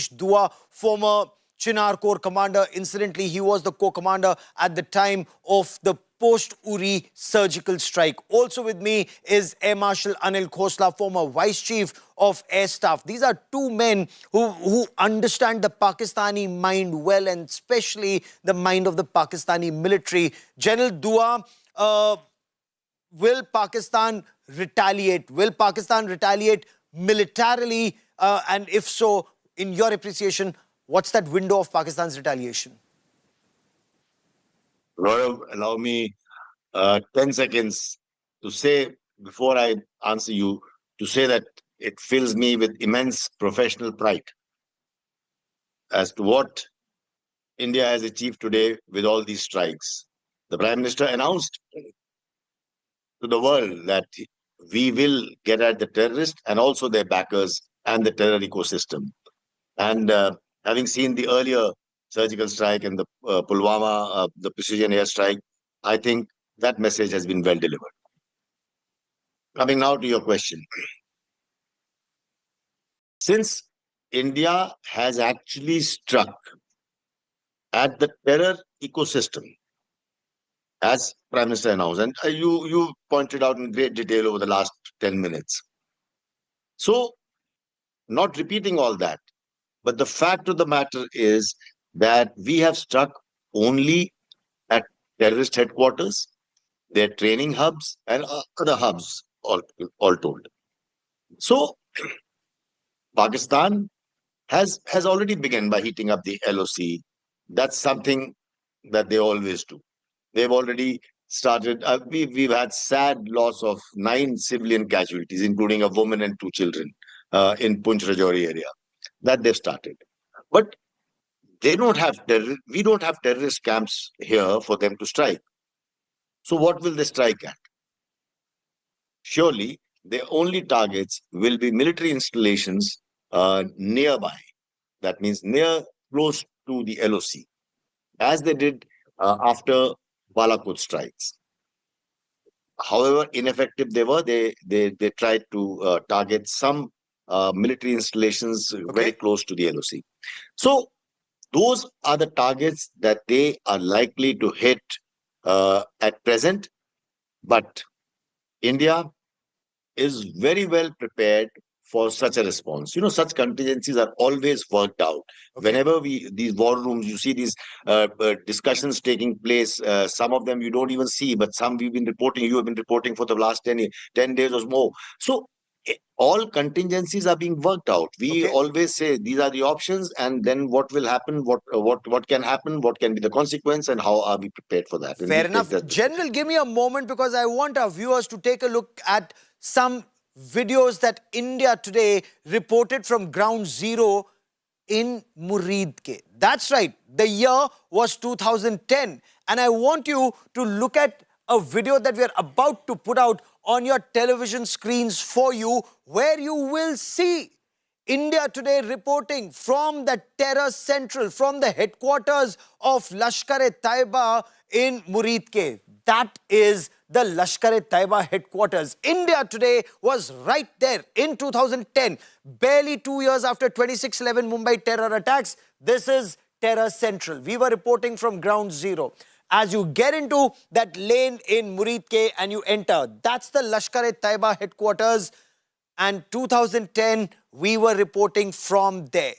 Dua, former Chinar Corps commander. Incidentally, he was the corps commander at the time of the post-Uri surgical strike. Also with me is Air Marshal Anil Khosla, former Vice Chief of Air Staff. These are two men who understand the Pakistani mind well, and especially the mind of the Pakistani military. General Dua, will Pakistan retaliate? Will Pakistan retaliate militarily? And if so, in your appreciation, what's that window of Pakistan's retaliation? Gaurav, allow me 10 seconds to say, before I answer you, to say that it fills me with immense professional pride as to what India has achieved today with all these strikes. The Prime Minister announced to the world that we will get at the terrorists and also their backers and the terror ecosystem. And having seen the earlier surgical strike and the Pulwama, the precision airstrike, I think that message has been well delivered. Coming now to your question. Since India has actually struck at the terror ecosystem, as Prime Minister announced, and you pointed out in great detail over the last 10 minutes. So, not repeating all that, but the fact of the matter is that we have struck only at terrorist headquarters, their training hubs, and other hubs, all told. So, Pakistan has already begun by heating up the LOC. That's something that they always do. They've already started. We've had sad loss of 9 civilian casualties, including a woman and 2 children in Punch Rajouri area. That they've started. But they don't have we don't have terrorist camps here for them to strike. So what will they strike at? Surely their only targets will be military installations nearby. That means close to the LOC, as they did after Balakot strikes. However ineffective they were, they tried to target some military installations very close to the LOC. So those are the targets that they are likely to hit at present. But India is very well prepared for such a response. You know, such contingencies are always worked out. Whenever these war rooms, you see these discussions taking place. Some of them you don't even see, but some we've been reporting. You have been reporting for the last 10 days or more. So all contingencies are being worked out. We always say these are the options, and then what will happen, what can happen, what can be the consequence, and how are we prepared for that. Fair enough. General, give me a moment, because I want our viewers to take a look at some videos that India Today reported from ground zero in Muridke. That's right. The year was 2010. And I want you to look at a video that we are about to put out on your television screens for you, where you will see India Today reporting from the terror central, from the headquarters of Lashkar-e-Taiba in Muridke. That is the Lashkar-e-Taiba headquarters. India Today was right there in 2010, barely 2 years after 26/11 Mumbai terror attacks. This is Terror Central. We were reporting from ground zero. As you get into that lane in Muridke and you enter, that's the Lashkar-e-Taiba headquarters. And 2010, we were reporting from there.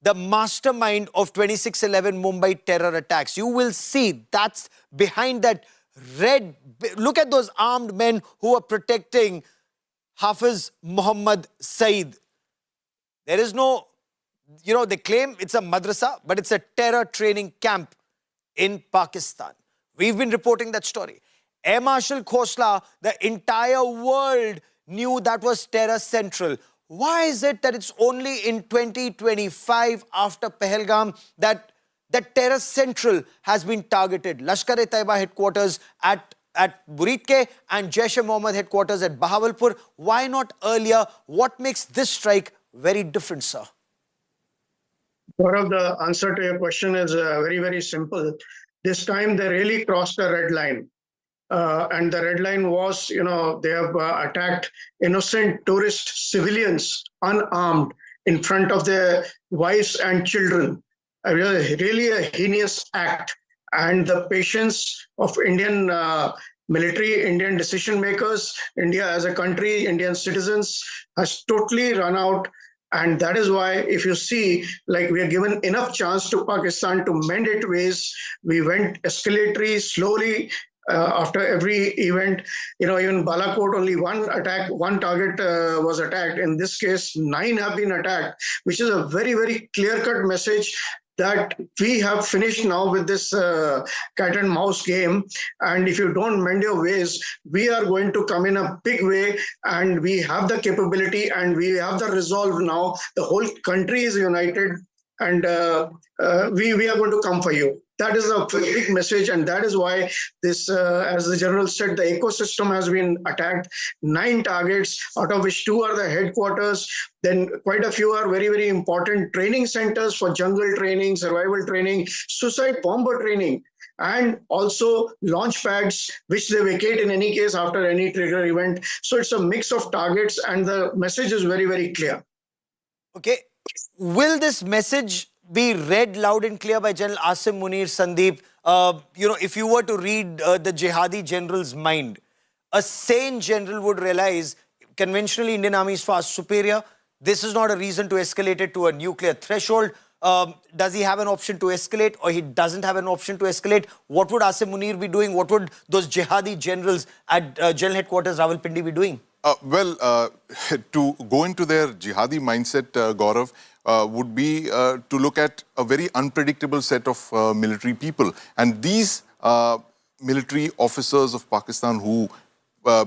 The mastermind of 26/11 Mumbai terror attacks. You will see that's behind that red. Look at those armed men who are protecting Hafiz Muhammad Saeed. There is no, they claim it's a madrasa, but it's a terror training camp in Pakistan. We've been reporting that story. Air Marshal Khosla, the entire world knew that was Terror Central. Why is it that it's only in 2025 after Pahalgam that Terror Central has been targeted? Lashkar-e-Taiba headquarters at Muridke and Jaish-e-Mohammed headquarters at Bahawalpur. Why not earlier? What makes this strike very different, sir? Gaurav, the answer to your question is very, very simple. This time they really crossed a red line. And the red line was, they have attacked innocent tourist civilians, unarmed, in front of their wives and children. Really a heinous act. And the patience of Indian military, Indian decision makers, India as a country, Indian citizens has totally run out. And that is why, if you see, like we are given enough chance to Pakistan to mend its ways, we went escalatory slowly after every event. Even Balakot, only one target was attacked. In this case, 9 have been attacked, which is a very, very clear-cut message that we have finished now with this cat and mouse game. And if you don't mend your ways, we are going to come in a big way, and we have the capability and we have the resolve now. The whole country is united, and we are going to come for you. That is a big message, and that is why this, as the general said, the ecosystem has been attacked. 9 targets, out of which 2 are the headquarters. Then quite a few are very, very important training centers for jungle training, survival training, suicide bomber training, and also launch pads, which they vacate in any case after any trigger event. So it's a mix of targets, and the message is very, very clear. Okay. Will this message be read loud and clear by General Asim Munir, Sandeep? If you were to read the jihadi general's mind, a sane general would realize conventionally Indian Army is far superior. This is not a reason to escalate it to a nuclear threshold. Does he have an option to escalate, or he doesn't have an option to escalate? What would Asim Munir be doing? What would those jihadi generals at General Headquarters Rawalpindi be doing? To go into their jihadi mindset, Gaurav, would be to look at a very unpredictable set of military people. And these military officers of Pakistan who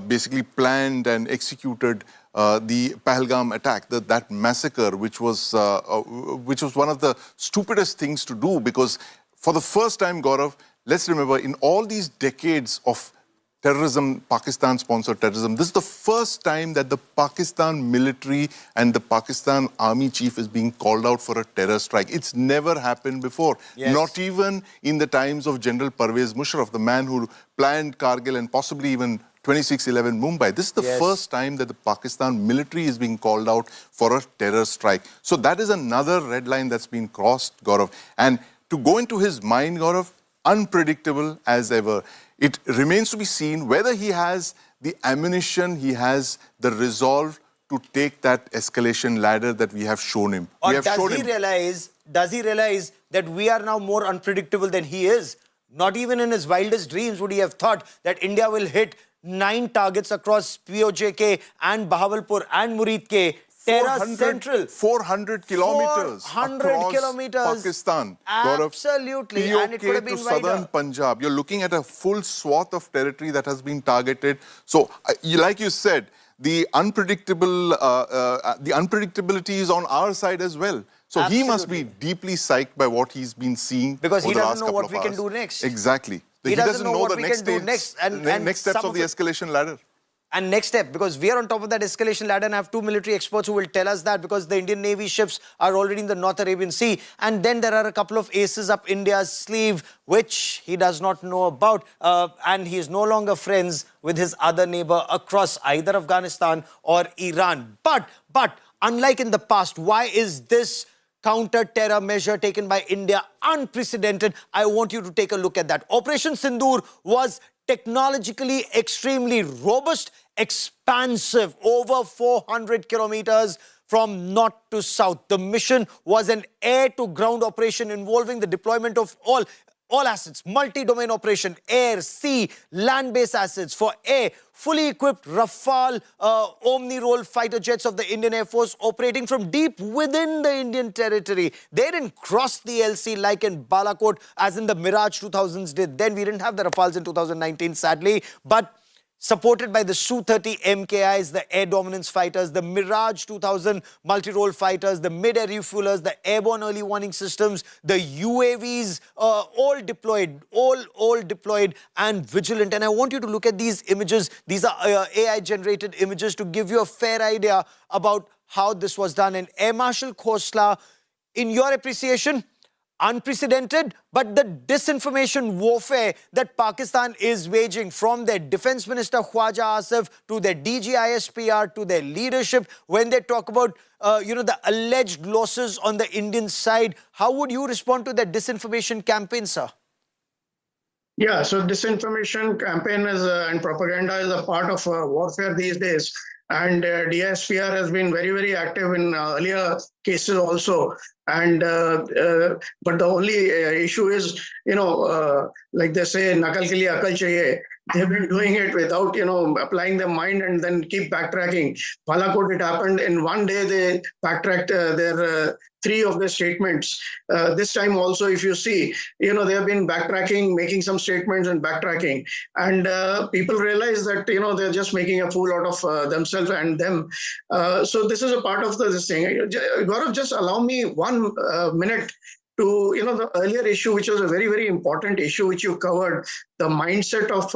basically planned and executed the Pahalgam attack, that massacre, which was one of the stupidest things to do, because for the first time, Gaurav, let's remember, in all these decades of terrorism, Pakistan-sponsored terrorism, this is the first time that the Pakistan military and the Pakistan army chief is being called out for a terror strike. It's never happened before. Yes. Not even in the times of General Pervez Musharraf, the man who planned Kargil and possibly even 26/11 Mumbai. This is the first time that the Pakistan military is being called out for a terror strike. So that is another red line that's been crossed, Gaurav. And to go into his mind, Gaurav, unpredictable as ever. It remains to be seen whether he has the ammunition, he has the resolve to take that escalation ladder that we have shown him. Or does he realize that we are now more unpredictable than he is? Not even in his wildest dreams would he have thought that India will hit 9 targets across POJK and Bahawalpur and Muridke. 400 kilometers 400 across kilometers. Pakistan. Absolutely. Gaurav, And it could have been to southern wider. Punjab. You're looking at a full swath of territory that has been targeted. So, like you said, the unpredictability is on our side as well. So he must be deeply psyched by what he's been seeing. Because he over the doesn't last know what couple we of can hours. do next. Exactly. He doesn't know what the we next can do next. And next steps of the escalation ladder. And next step, because we are on top of that escalation ladder, and I have 2 military experts who will tell us that, because the Indian Navy ships are already in the North Arabian Sea. And then there are a couple of aces up India's sleeve, which he does not know about. And he is no longer friends with his other neighbor across either Afghanistan or Iran. But unlike in the past, why is this counter-terror measure taken by India unprecedented? I want you to take a look at that. Operation Sindoor was technologically extremely robust, expansive, over 400 kilometers from north to south. The mission was an air-to-ground operation involving the deployment of all assets, multi-domain operation, air, sea, land-based assets. For air, fully equipped Rafale Omni-Role fighter jets of the Indian Air Force operating from deep within the Indian territory. They didn't cross the LC like in Balakot, as in the Mirage 2000s did. Then we didn't have the Rafales in 2019, sadly, but supported by the Su-30 MKIs, the air dominance fighters, the Mirage 2000 multi-role fighters, the mid-air refuelers, the airborne early warning systems, the UAVs, all deployed and vigilant. And I want you to look at these images. These are AI-generated images to give you a fair idea about how this was done. And Air Marshal Khosla, in your appreciation, unprecedented, but the disinformation warfare that Pakistan is waging, from their Defense Minister Khwaja Asif to their DGISPR to their leadership, when they talk about the alleged losses on the Indian side, how would you respond to that disinformation campaign, sir? Yeah, so disinformation campaign is and propaganda is a part of warfare these days. And DSPR has been very, very active in earlier cases also. And but the only issue is, like they say, nakal ke liye akal chahiye. They've been doing it without, applying their mind and then keep backtracking. Balakot, it happened in one day. They backtracked their 3 of their statements. This time also, if you see, they have been backtracking, making some statements and backtracking. And people realize that, they're just making a fool out of themselves and them. So this is a part of this thing. Gaurav, just allow me 1 minute to the earlier issue, which was a very, very important issue, which you covered, the mindset of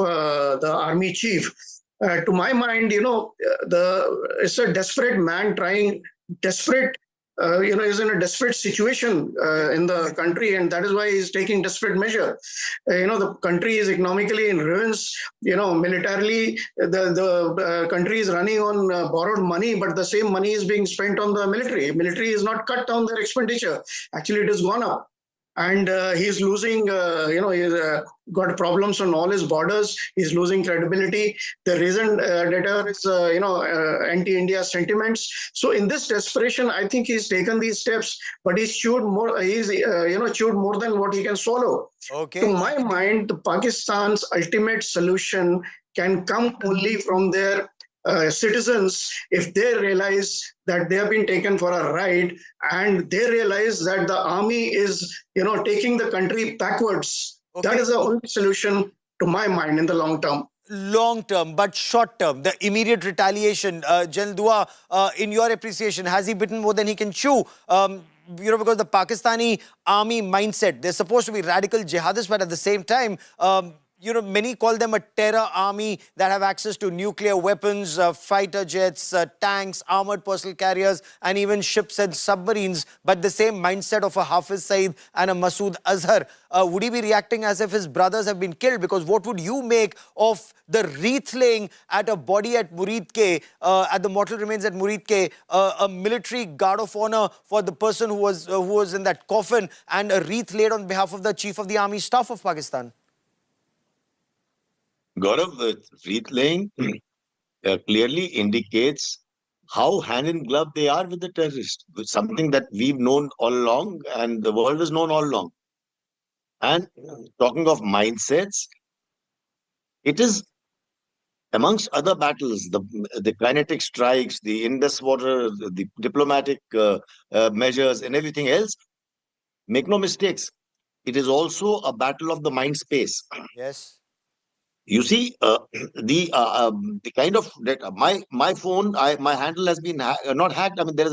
the army chief. To my mind, it's a desperate man trying, desperate, is in a desperate situation in the country, and that is why he's taking desperate measure. The country is economically in ruins. Militarily, the country is running on borrowed money, but the same money is being spent on the military. Military is not cut down their expenditure. Actually, it has gone up. And he's losing, he's got problems on all his borders. He's losing credibility. The reason data is, anti-India sentiments. So in this desperation, I think he's taken these steps, but he's chewed more. He's, chewed more than what he can swallow. Okay. To my mind, Pakistan's ultimate solution can come only from their citizens, if they realize that they have been taken for a ride and they realize that the army is, taking the country backwards. Okay. That is the only solution to my mind in the long term. Long term, but short term, the immediate retaliation. General Dua, in your appreciation, has he bitten more than he can chew? Because the Pakistani army mindset, they're supposed to be radical jihadists, but at the same time, many call them a terror army that have access to nuclear weapons, fighter jets, tanks, armored personal carriers, and even ships and submarines. But the same mindset of a Hafiz Saeed and a Masood Azhar. Would he be reacting as if his brothers have been killed? Because what would you make of the wreath laying at a body at Muridke, at the mortal remains at Muridke, a military guard of honor for the person who was in that coffin, and a wreath laid on behalf of the Chief of the Army Staff of Pakistan? Gaurav, the wreath laying clearly indicates how hand in glove they are with the terrorists, with something that we've known all along and the world has known all along. And talking of mindsets, it is amongst other battles, the kinetic strikes, the Indus water, the diplomatic measures and everything else. Make no mistakes, it is also a battle of the mind space. Yes. You see, the kind of my phone, my handle has been not hacked. I mean, there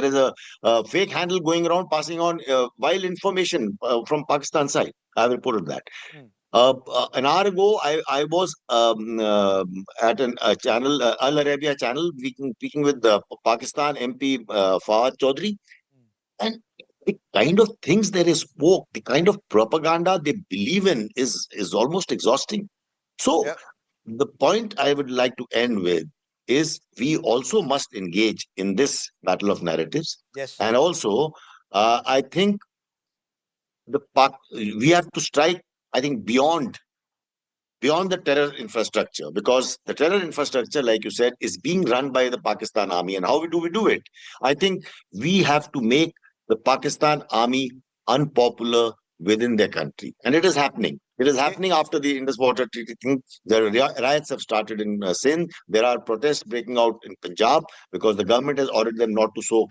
is a fake handle going around, passing on vile information from Pakistan side. I have reported that. An hour ago, I was at a channel, Al Arabia channel, speaking with the Pakistan MP Fawad Chaudhry, and the kind of things that is spoke, the kind of propaganda they believe in is almost exhausting. So the point I would like to end with is we also must engage in this battle of narratives. Yes. And also, I think we have to strike, I think, beyond the terror infrastructure, because the terror infrastructure, like you said, is being run by the Pakistan army. And how do we do it? I think we have to make the Pakistan army unpopular within their country. And it is happening. It is happening after the Indus water treaty thing. The riots have started in Sindh. There are protests breaking out in Punjab because the government has ordered them not to sow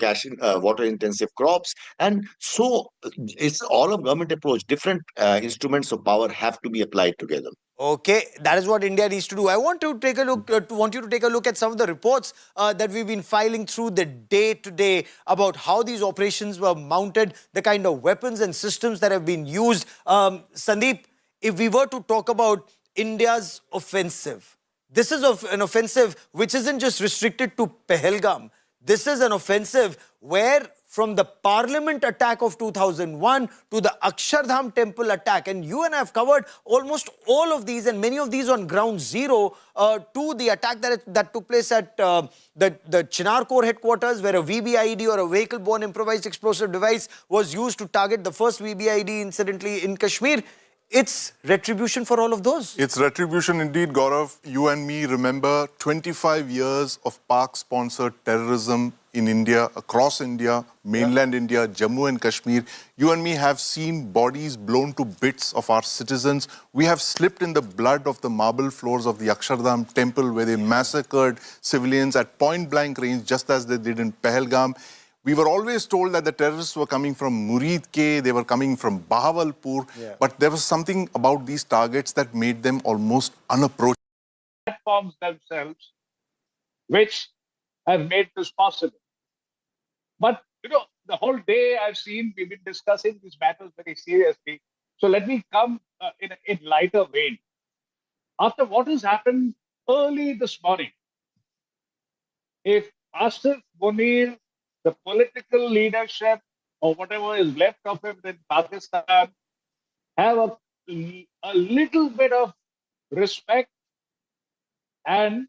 water-intensive crops. And so it's all a government approach. Different instruments of power have to be applied together. Okay, that is what India needs to do. I want to take a look. Want you to take a look at some of the reports that we've been filing through the day today about how these operations were mounted, the kind of weapons and systems that have been used. Sandeep, if we were to talk about India's offensive, this is an offensive which isn't just restricted to Pahalgam. This is an offensive where from the parliament attack of 2001 to the Akshardham temple attack. And you and I have covered almost all of these and many of these on ground zero to the attack that took place at the Chinar Corps headquarters, where a VBIED or a vehicle-borne improvised explosive device was used to target the first VBIED incidentally in Kashmir. It's retribution for all of those. It's retribution indeed, Gaurav. You and me remember 25 years of Pak-sponsored terrorism in India, across India, mainland India, Jammu and Kashmir. You and me have seen bodies blown to bits of our citizens. We have slipped in the blood of the marble floors of the Akshardham temple, where they massacred civilians at point-blank range, just as they did in Pahalgam. We were always told that the terrorists were coming from Muridke, they were coming from Bahawalpur, but there was something about these targets that made them almost unapproachable. Platforms themselves which have made this possible. But, you know, the whole day we've been discussing these matters very seriously. So let me come in lighter vein. After what has happened early this morning, if Asif Munir, the political leadership or whatever is left of him in Pakistan, have a little bit of respect and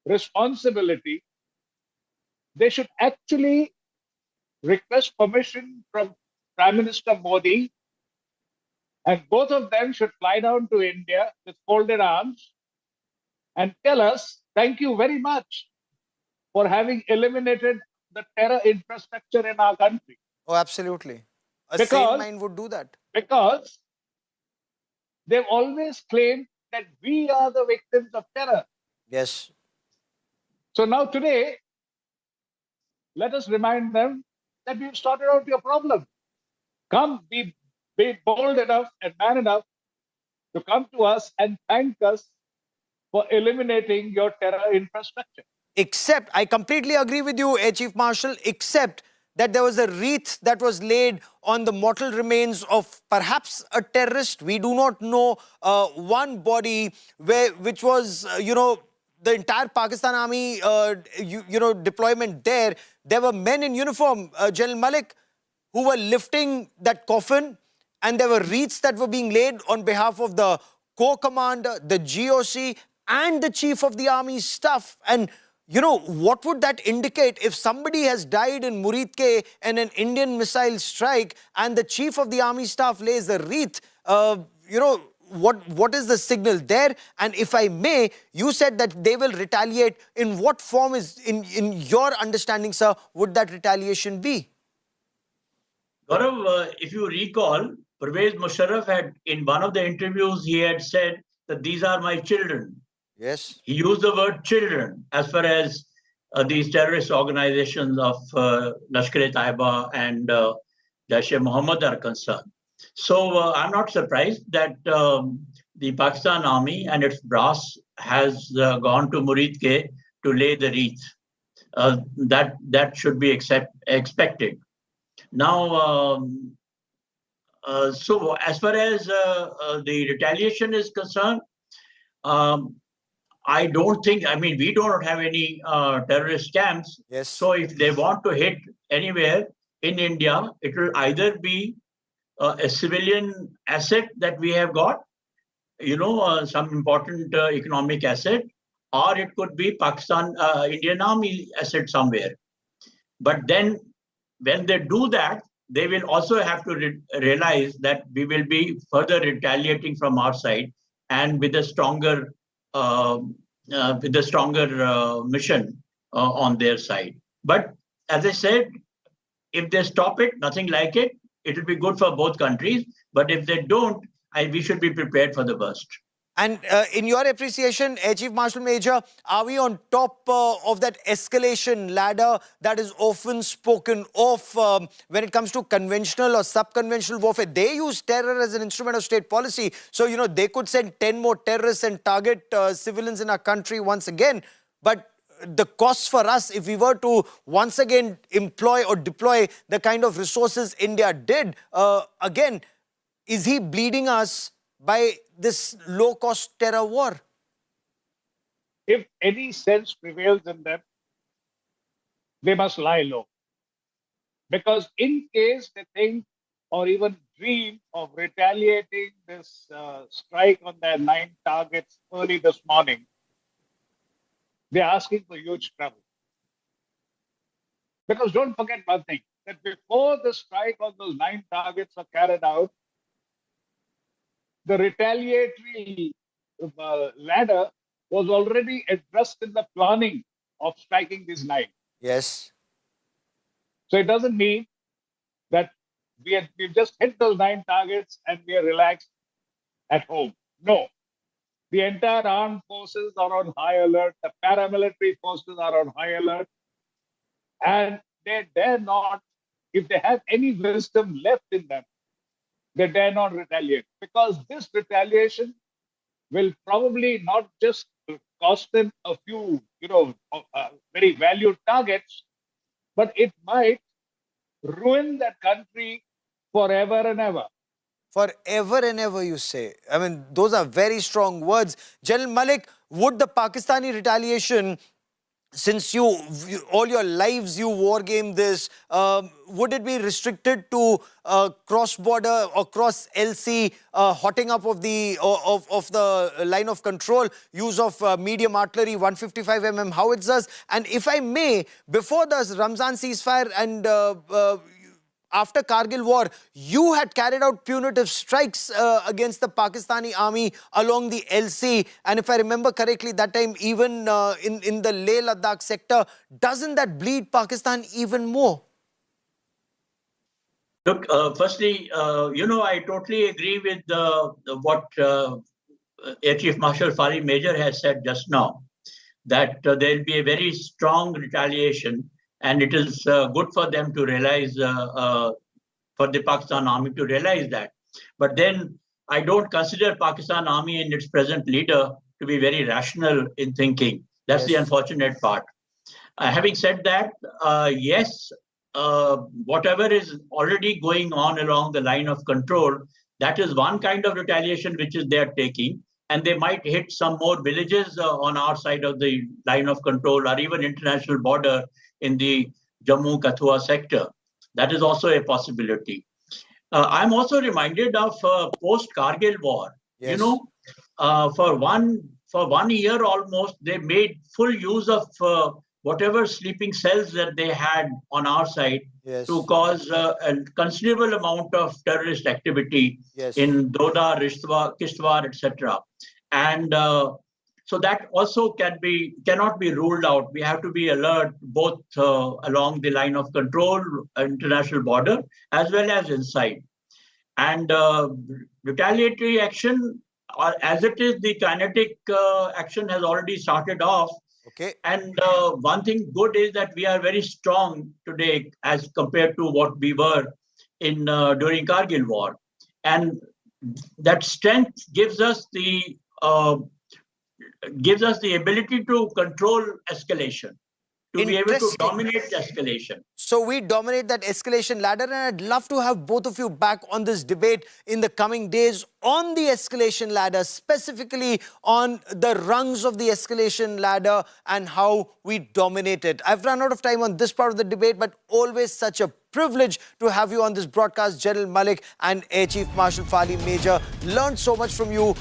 responsibility, they should actually request permission from Prime Minister Modi, and both of them should fly down to India with folded arms and tell us, thank you very much for having eliminated the terror infrastructure in our country. Oh, absolutely. A sane mind would do that. Because they've always claimed that we are the victims of terror. Yes. So now today, let us remind them that we've sorted out your problem. Come, be bold enough and man enough to come to us and thank us for eliminating your terror infrastructure. Except, I completely agree with you, Air Chief Marshal, except that there was a wreath that was laid on the mortal remains of perhaps a terrorist. We do not know. One body which was, the entire Pakistan Army, deployment there. There were men in uniform, General Malik, who were lifting that coffin, and there were wreaths that were being laid on behalf of the Corps Commander, the GOC, and the Chief of the Army Staff. And what would that indicate if somebody has died in Muridke in an Indian missile strike and the Chief of the Army Staff lays a wreath? What is the signal there? And if I may, you said that they will retaliate. In what form is, in your understanding, sir, would that retaliation be? Gaurav, if you recall, Pervez Musharraf had, in one of the interviews, he had said that these are my children. Yes. He used the word children as far as these terrorist organizations of Lashkar-e-Taiba and Jaish-e-Mohammed are concerned. So I'm not surprised that the Pakistan Army and its brass has gone to Muridke to lay the wreath. That should be expected. Now, so as far as the retaliation is concerned, I don't think, we don't have any terrorist camps. Yes. So if they want to hit anywhere in India, it will either be a civilian asset that we have got, some important economic asset, or it could be Pakistan, Indian Army asset somewhere. But then when they do that, they will also have to realize that we will be further retaliating from our side and with a stronger mission on their side. But as I said, if they stop it, nothing like it, it will be good for both countries. But if they don't, we should be prepared for the worst. And in your appreciation, Air Chief Marshal Major, are we on top of that escalation ladder that is often spoken of when it comes to conventional or sub-conventional warfare? They use terror as an instrument of state policy. So, they could send 10 more terrorists and target civilians in our country once again. But the cost for us, if we were to once again employ or deploy the kind of resources India did, again, is he bleeding us by this low-cost terror war? If any sense prevails in them, they must lie low. Because in case they think or even dream of retaliating this strike on their 9 targets early this morning, they're asking for huge trouble. Because don't forget one thing, that before the strike on those 9 targets are carried out, the retaliatory ladder was already addressed in the planning of striking these 9. Yes. So it doesn't mean that we've just hit those 9 targets and we are relaxed at home. No. The entire armed forces are on high alert. The paramilitary forces are on high alert. And they dare not, if they have any wisdom left in them, they dare not retaliate. Because this retaliation will probably not just cost them a few, very valued targets, but it might ruin that country forever and ever. Forever and ever, you say. I mean, those are very strong words. General Malik, would the Pakistani retaliation, since all your lives you wargame this, would it be restricted to cross-border or cross-LC hotting up of the line of control, use of medium artillery, 155 mm howitzers? And if I may, before the Ramzan ceasefire and after Kargil war, you had carried out punitive strikes against the Pakistani army along the LC. And if I remember correctly, that time even in the Leh-Ladakh sector, doesn't that bleed Pakistan even more? Look, firstly, I totally agree with what Air Chief Marshal Fari Major has said just now, that there will be a very strong retaliation. And it is good for them to realize, for the Pakistan army to realize that. But then I don't consider Pakistan army and its present leader to be very rational in thinking. That's the unfortunate part. Having said that, yes, whatever is already going on along the line of control, that is one kind of retaliation which is they're taking. And they might hit some more villages on our side of the line of control, or even international border in the Jammu-Kathua sector. That is also a possibility. I'm also reminded of post-Kargil war. Yes. For one year almost, they made full use of whatever sleeping cells that they had on our side to cause a considerable amount of terrorist activity in Doda, Kishtwar, etc. And so that also cannot be ruled out. We have to be alert both along the line of control, international border, as well as inside. And retaliatory action, as it is, the kinetic action has already started off. Okay. And one thing good is that we are very strong today as compared to what we were in during Kargil war. And that strength gives us the ability to control escalation, to be able to dominate escalation. So we dominate that escalation ladder, and I'd love to have both of you back on this debate in the coming days on the escalation ladder, specifically on the rungs of the escalation ladder and how we dominate it. I've run out of time on this part of the debate, but always such a privilege to have you on this broadcast, General Malik and Air Chief Marshal Fali Major. Learned so much from you,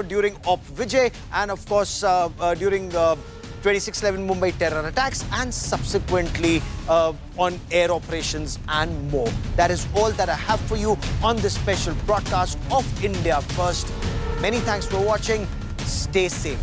during Op Vijay, and of course during 26/11 Mumbai terror attacks, and subsequently on air operations and more. That is all that I have for you on this special broadcast of India First. Many thanks for watching. Stay safe.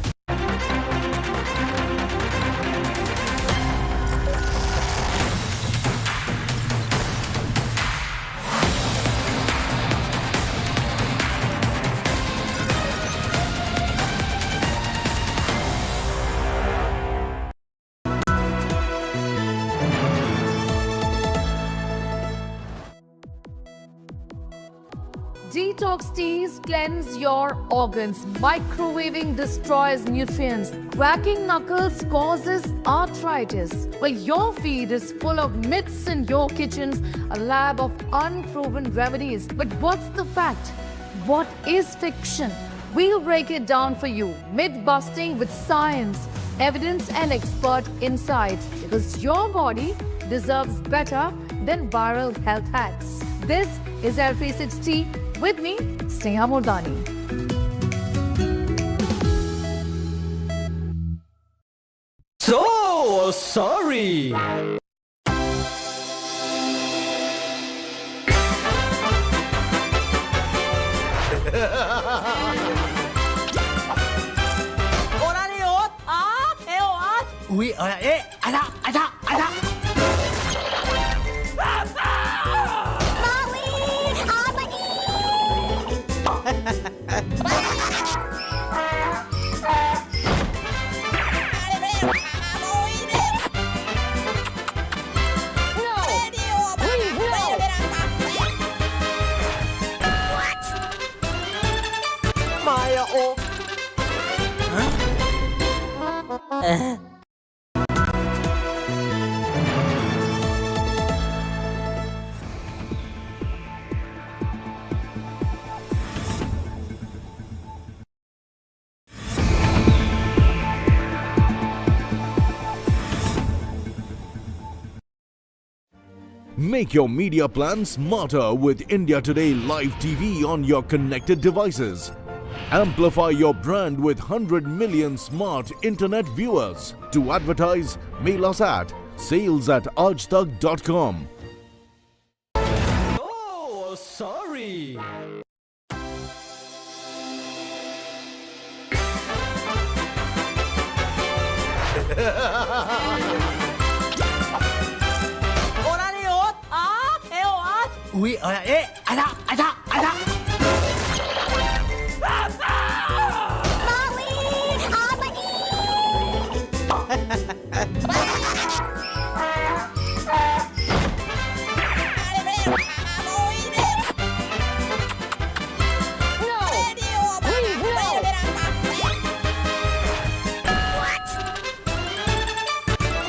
Detox teas cleanse your organs. Microwaving destroys nutrients. Cracking knuckles causes arthritis. Well, your feed is full of myths in your kitchens, a lab of unproven remedies. But what's the fact? What is fiction? We'll break it down for you. Myth busting with science, evidence and expert insights. Because your body deserves better than viral health hacks. This is Air 360 with me, Sneha Murdani. So sorry. Uy, ada. Maya, oh. Make your media plan smarter with India Today Live TV on your connected devices. Amplify your brand with 100 million smart internet viewers. To advertise, mail us at sales@aajtak.com. Oh, sorry. Uy, ada.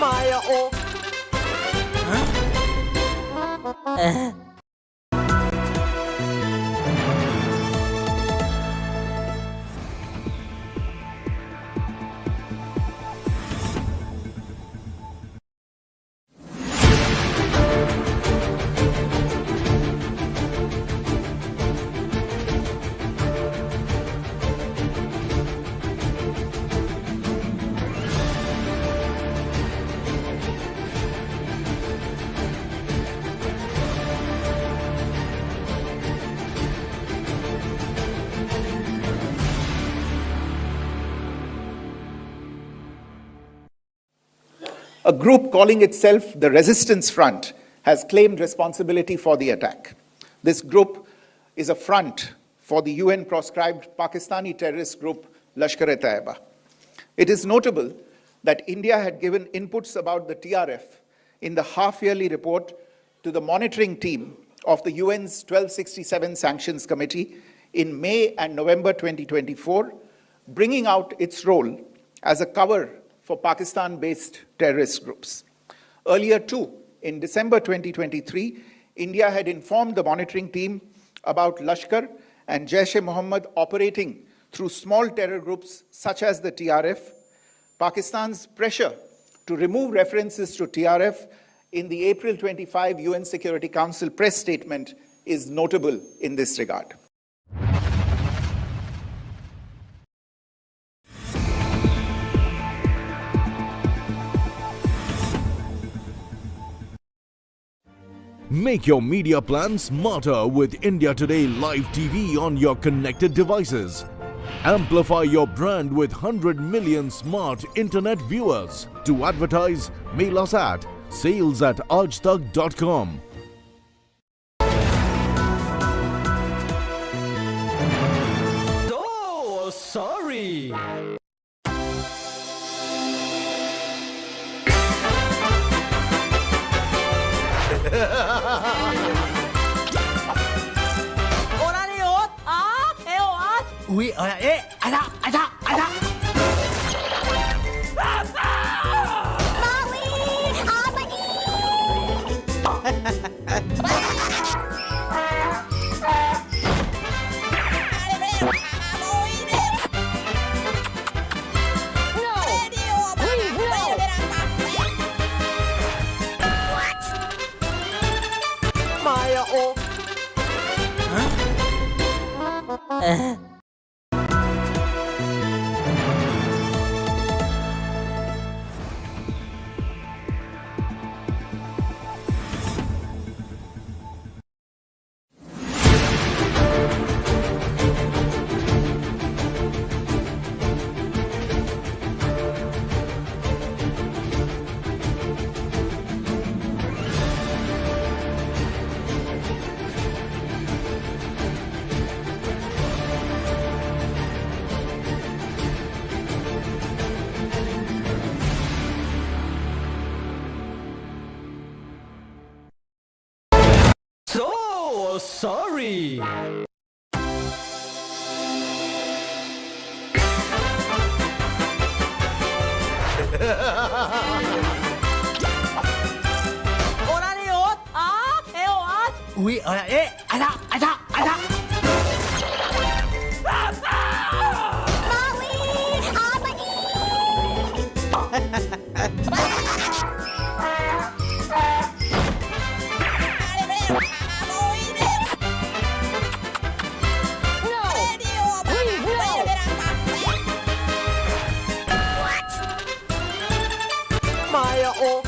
Maya, oh. A group calling itself the Resistance Front has claimed responsibility for the attack. This group is a front for the UN-proscribed Pakistani terrorist group Lashkar-e-Taiba. It is notable that India had given inputs about the TRF in the half-yearly report to the monitoring team of the UN's 1267 Sanctions Committee in May and November 2024, bringing out its role as a cover for Pakistan-based terrorist groups. Earlier too, in December 2023, India had informed the monitoring team about Lashkar and Jaish-e-Mohammed operating through small terror groups such as the TRF. Pakistan's pressure to remove references to TRF in the April 25 UN Security Council press statement is notable in this regard. Make your media plan smarter with India Today Live TV on your connected devices. Amplify your brand with 100 million smart internet viewers. To advertise, mail us at sales@aajtak.com. So sorry. Uy, ada. So sorry. Ui, Maya, oh.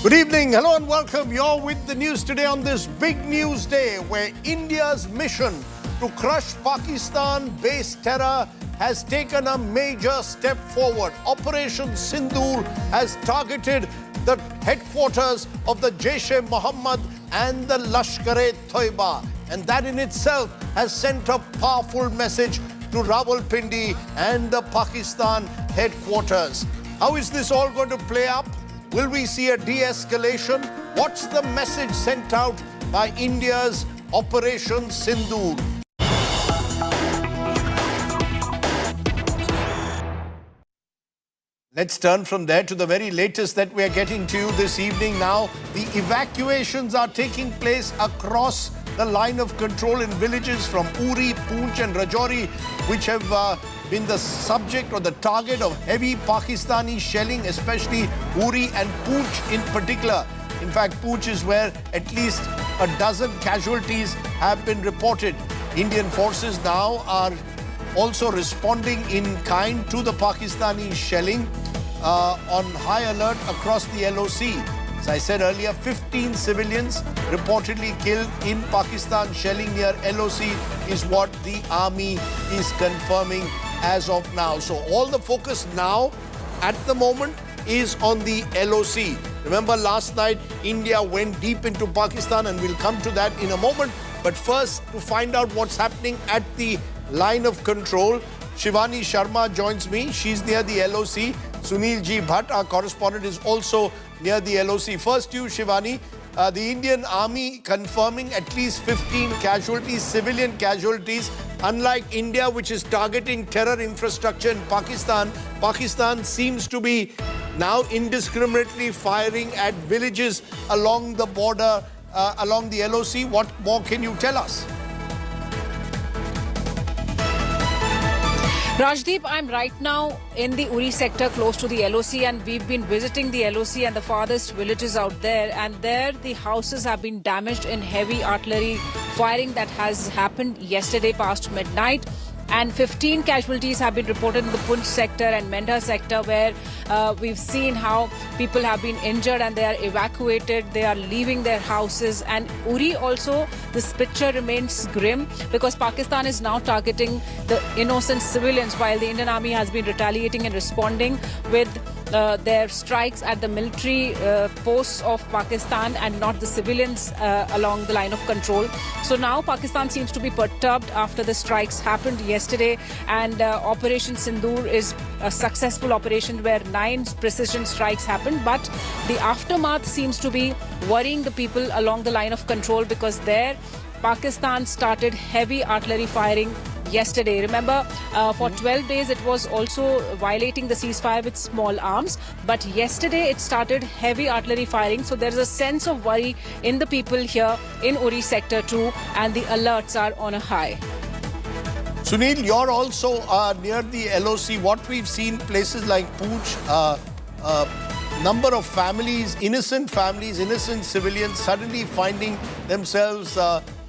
Good evening, hello and welcome. You're with the news today on this big news day where India's mission to crush Pakistan-based terror has taken a major step forward. Operation Sindoor has targeted the headquarters of the Jaish-e-Mohammed and the Lashkar-e-Toiba. And that in itself has sent a powerful message to Rawalpindi and the Pakistan headquarters. How is this all going to play up? Will we see a de-escalation? What's the message sent out by India's Operation Sindoor? Let's turn from there to the very latest that we are getting to you this evening now. The evacuations are taking place across the line of control in villages from Uri, Poonch and Rajouri, which have been the subject or the target of heavy Pakistani shelling, especially Uri and Poonch in particular. In fact, Poonch is where at least a dozen casualties have been reported. Indian forces now are also responding in kind to the Pakistani shelling on high alert across the LOC. As I said earlier, 15 civilians reportedly killed in Pakistan shelling near LOC is what the army is confirming as of now. So all the focus now at the moment is on the LOC. Remember last night India went deep into Pakistan and we'll come to that in a moment. But first, to find out what's happening at the line of control, Shivani Sharma joins me. She's near the LOC. Sunil G. Bhatt, our correspondent, is also near the LOC. First you, Shivani, the Indian army confirming at least 15 casualties, civilian casualties. Unlike India, which is targeting terror infrastructure in Pakistan, Pakistan seems to be now indiscriminately firing at villages along the border, along the LOC. What more can you tell us? Rajdeep, I'm right now in the Uri sector close to the LOC, and we've been visiting the LOC and the farthest villages out there, and there the houses have been damaged in heavy artillery firing that has happened yesterday past midnight. And 15 casualties have been reported in the Poonch sector and Mendha sector, where we've seen how people have been injured and they are evacuated, they are leaving their houses. And Uri also, this picture remains grim because Pakistan is now targeting the innocent civilians while the Indian Army has been retaliating and responding with their strikes at the military posts of Pakistan and not the civilians along the line of control. So now Pakistan seems to be perturbed after the strikes happened yesterday, and Operation Sindoor is a successful operation where 9 precision strikes happened, but the aftermath seems to be worrying the people along the line of control because there Pakistan started heavy artillery firing yesterday. Remember, for 12 days it was also violating the ceasefire with small arms, but yesterday it started heavy artillery firing. So there's a sense of worry in the people here in Uri sector too, and the alerts are on a high. Sunil, you're also near the LOC. What we've seen, places like Poonch, number of families, innocent civilians suddenly finding themselves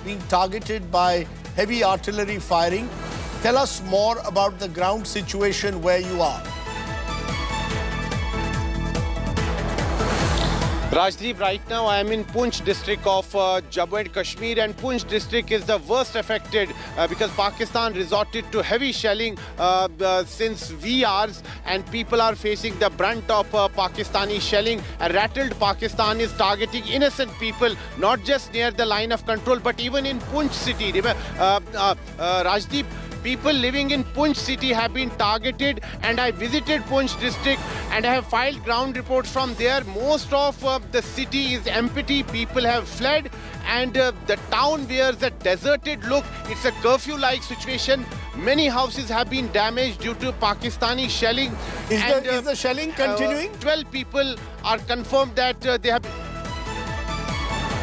being targeted by heavy artillery firing. Tell us more about the ground situation where you are. Rajdeep, right now I am in Poonch district of Jammu and Kashmir, and Poonch district is the worst affected because Pakistan resorted to heavy shelling since hours, and people are facing the brunt of Pakistani shelling. A rattled Pakistan is targeting innocent people, not just near the line of control, but even in Poonch city. Rajdeep, people living in Poonch city have been targeted, and I visited Poonch district and I have filed ground reports from there. Most of the city is empty, people have fled, and the town wears a deserted look. It's a curfew-like situation. Many houses have been damaged due to Pakistani shelling. Is the shelling continuing? 12 people are confirmed that they have...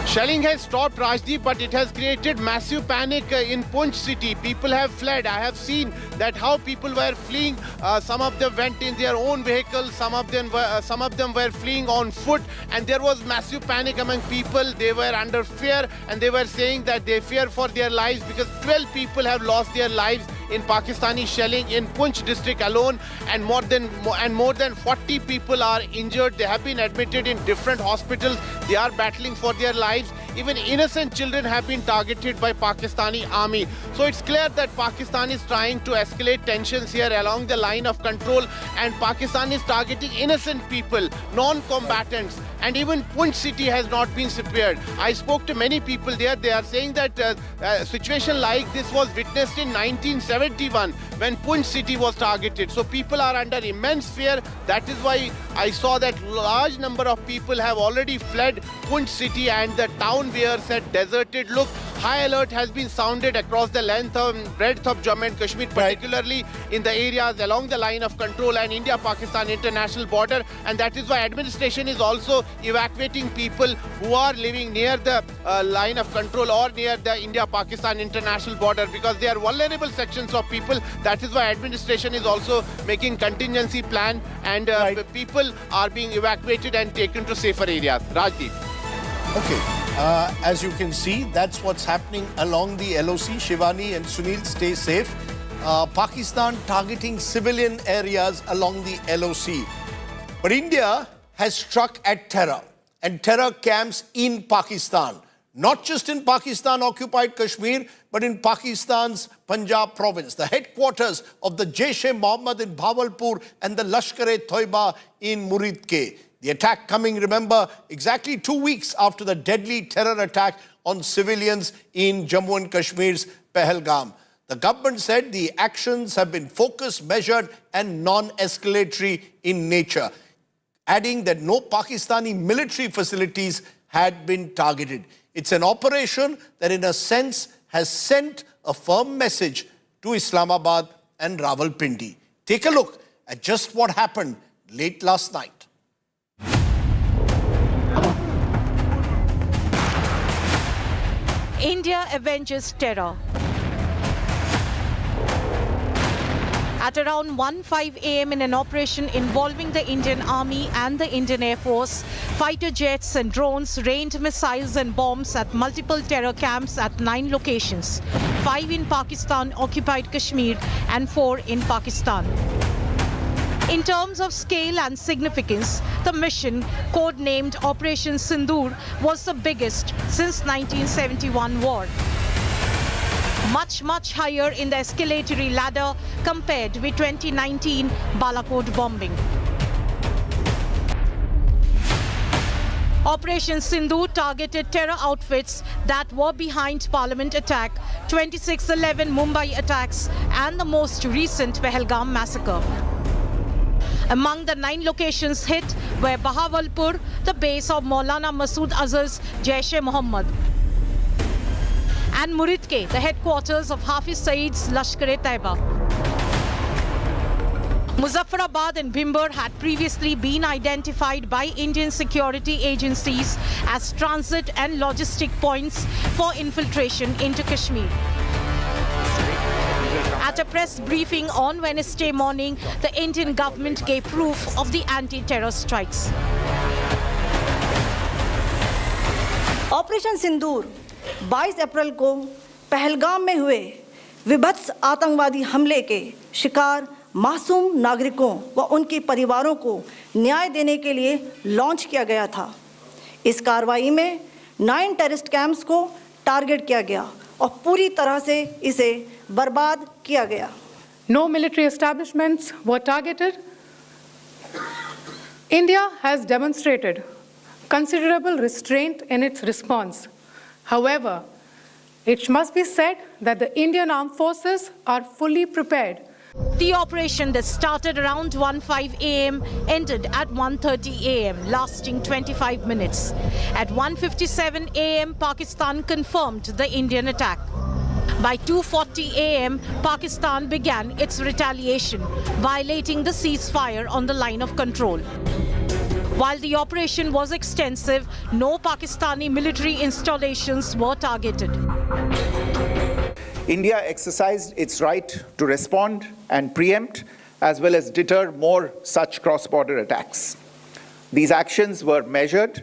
Shelling has stopped, Rajdeep, but it has created massive panic in Poonch city. People have fled. I have seen that how people were fleeing. Some of them went in their own vehicles. Some of them were fleeing on foot, and there was massive panic among people. They were under fear, and they were saying that they fear for their lives because 12 people have lost their lives in Pakistani shelling in Poonch district alone, and more than 40 people are injured. They have been admitted in different hospitals. They are battling for their lives. Even innocent children have been targeted by Pakistani army. So it's clear that Pakistan is trying to escalate tensions here along the line of control, and Pakistan is targeting innocent people, non-combatants, and even Poonch city has not been spared. I spoke to many people there. They are saying that a situation like this was witnessed in 1971 when Poonch city was targeted. So people are under immense fear. That is why I saw that large number of people have already fled Poonch city, and the town wears a deserted look. High alert has been sounded across the length and breadth of Jammu and Kashmir, particularly in the areas along the line of control and India-Pakistan international border. And that is why administration is also evacuating people who are living near the line of control or near the India-Pakistan international border, because they are vulnerable sections of people. That is why administration is also making contingency plan, and people are being evacuated and taken to safer areas. Rajdeep. Okay. As you can see, that's what's happening along the LOC. Shivani and Sunil, stay safe. Pakistan targeting civilian areas along the LOC. But India has struck at terror, and terror camps in Pakistan. Not just in Pakistan-occupied Kashmir, but in Pakistan's Punjab province, the headquarters of the Jaish-e-Mohammed in Bahawalpur and the Lashkar-e-Toiba in Muridke. The attack coming, remember, exactly 2 weeks after the deadly terror attack on civilians in Jammu and Kashmir's Pahalgam. The government said the actions have been focused, measured, and non-escalatory in nature, adding that no Pakistani military facilities had been targeted. It's an operation that, in a sense, has sent a firm message to Islamabad and Rawalpindi. Take a look at just what happened late last night. India avenges terror. At around 1:05 a.m. in an operation involving the Indian Army and the Indian Air Force, fighter jets and drones rained missiles and bombs at multiple terror camps at 9 locations. 5 in Pakistan-occupied Kashmir and 4 in Pakistan. In terms of scale and significance, the mission, codenamed Operation Sindoor, was the biggest since 1971 war. Much higher in the escalatory ladder compared with 2019 Balakot bombing. Operation Sindoor targeted terror outfits that were behind Parliament attack, 26/11 Mumbai attacks and the most recent Pahalgam massacre. Among the 9 locations hit were Bahawalpur, the base of Maulana Masood Azhar's Jaish-e-Mohammed, and Muridke, the headquarters of Hafiz Saeed's Lashkar-e-Taiba. Muzaffarabad and Bhimber had previously been identified by Indian security agencies as transit and logistic points for infiltration into Kashmir. At a press briefing on Wednesday morning, the Indian government gave proof of the anti-terror strikes. Operation Sindoor 22 April को पहलगाम में हुए विभत्स आतंकवादी हमले के शिकार मासूम नागरिकों व उनके परिवारों को न्याय देने के लिए लॉन्च किया गया था। इस कार्रवाई में 9 टेररिस्ट कैंप्स को टारगेट किया गया और पूरी तरह से इसे बर्बाद किया गया। No military establishments were targeted. India has demonstrated considerable restraint in its response. However, it must be said that the Indian Armed Forces are fully prepared. The operation that started around 1:05 a.m. ended at 1:30 a.m., lasting 25 minutes. At 1:57 a.m., Pakistan confirmed the Indian attack. By 2:40 a.m., Pakistan began its retaliation, violating the ceasefire on the line of control. While the operation was extensive, no Pakistani military installations were targeted. India exercised its right to respond and preempt, as well as deter more such cross-border attacks. These actions were measured,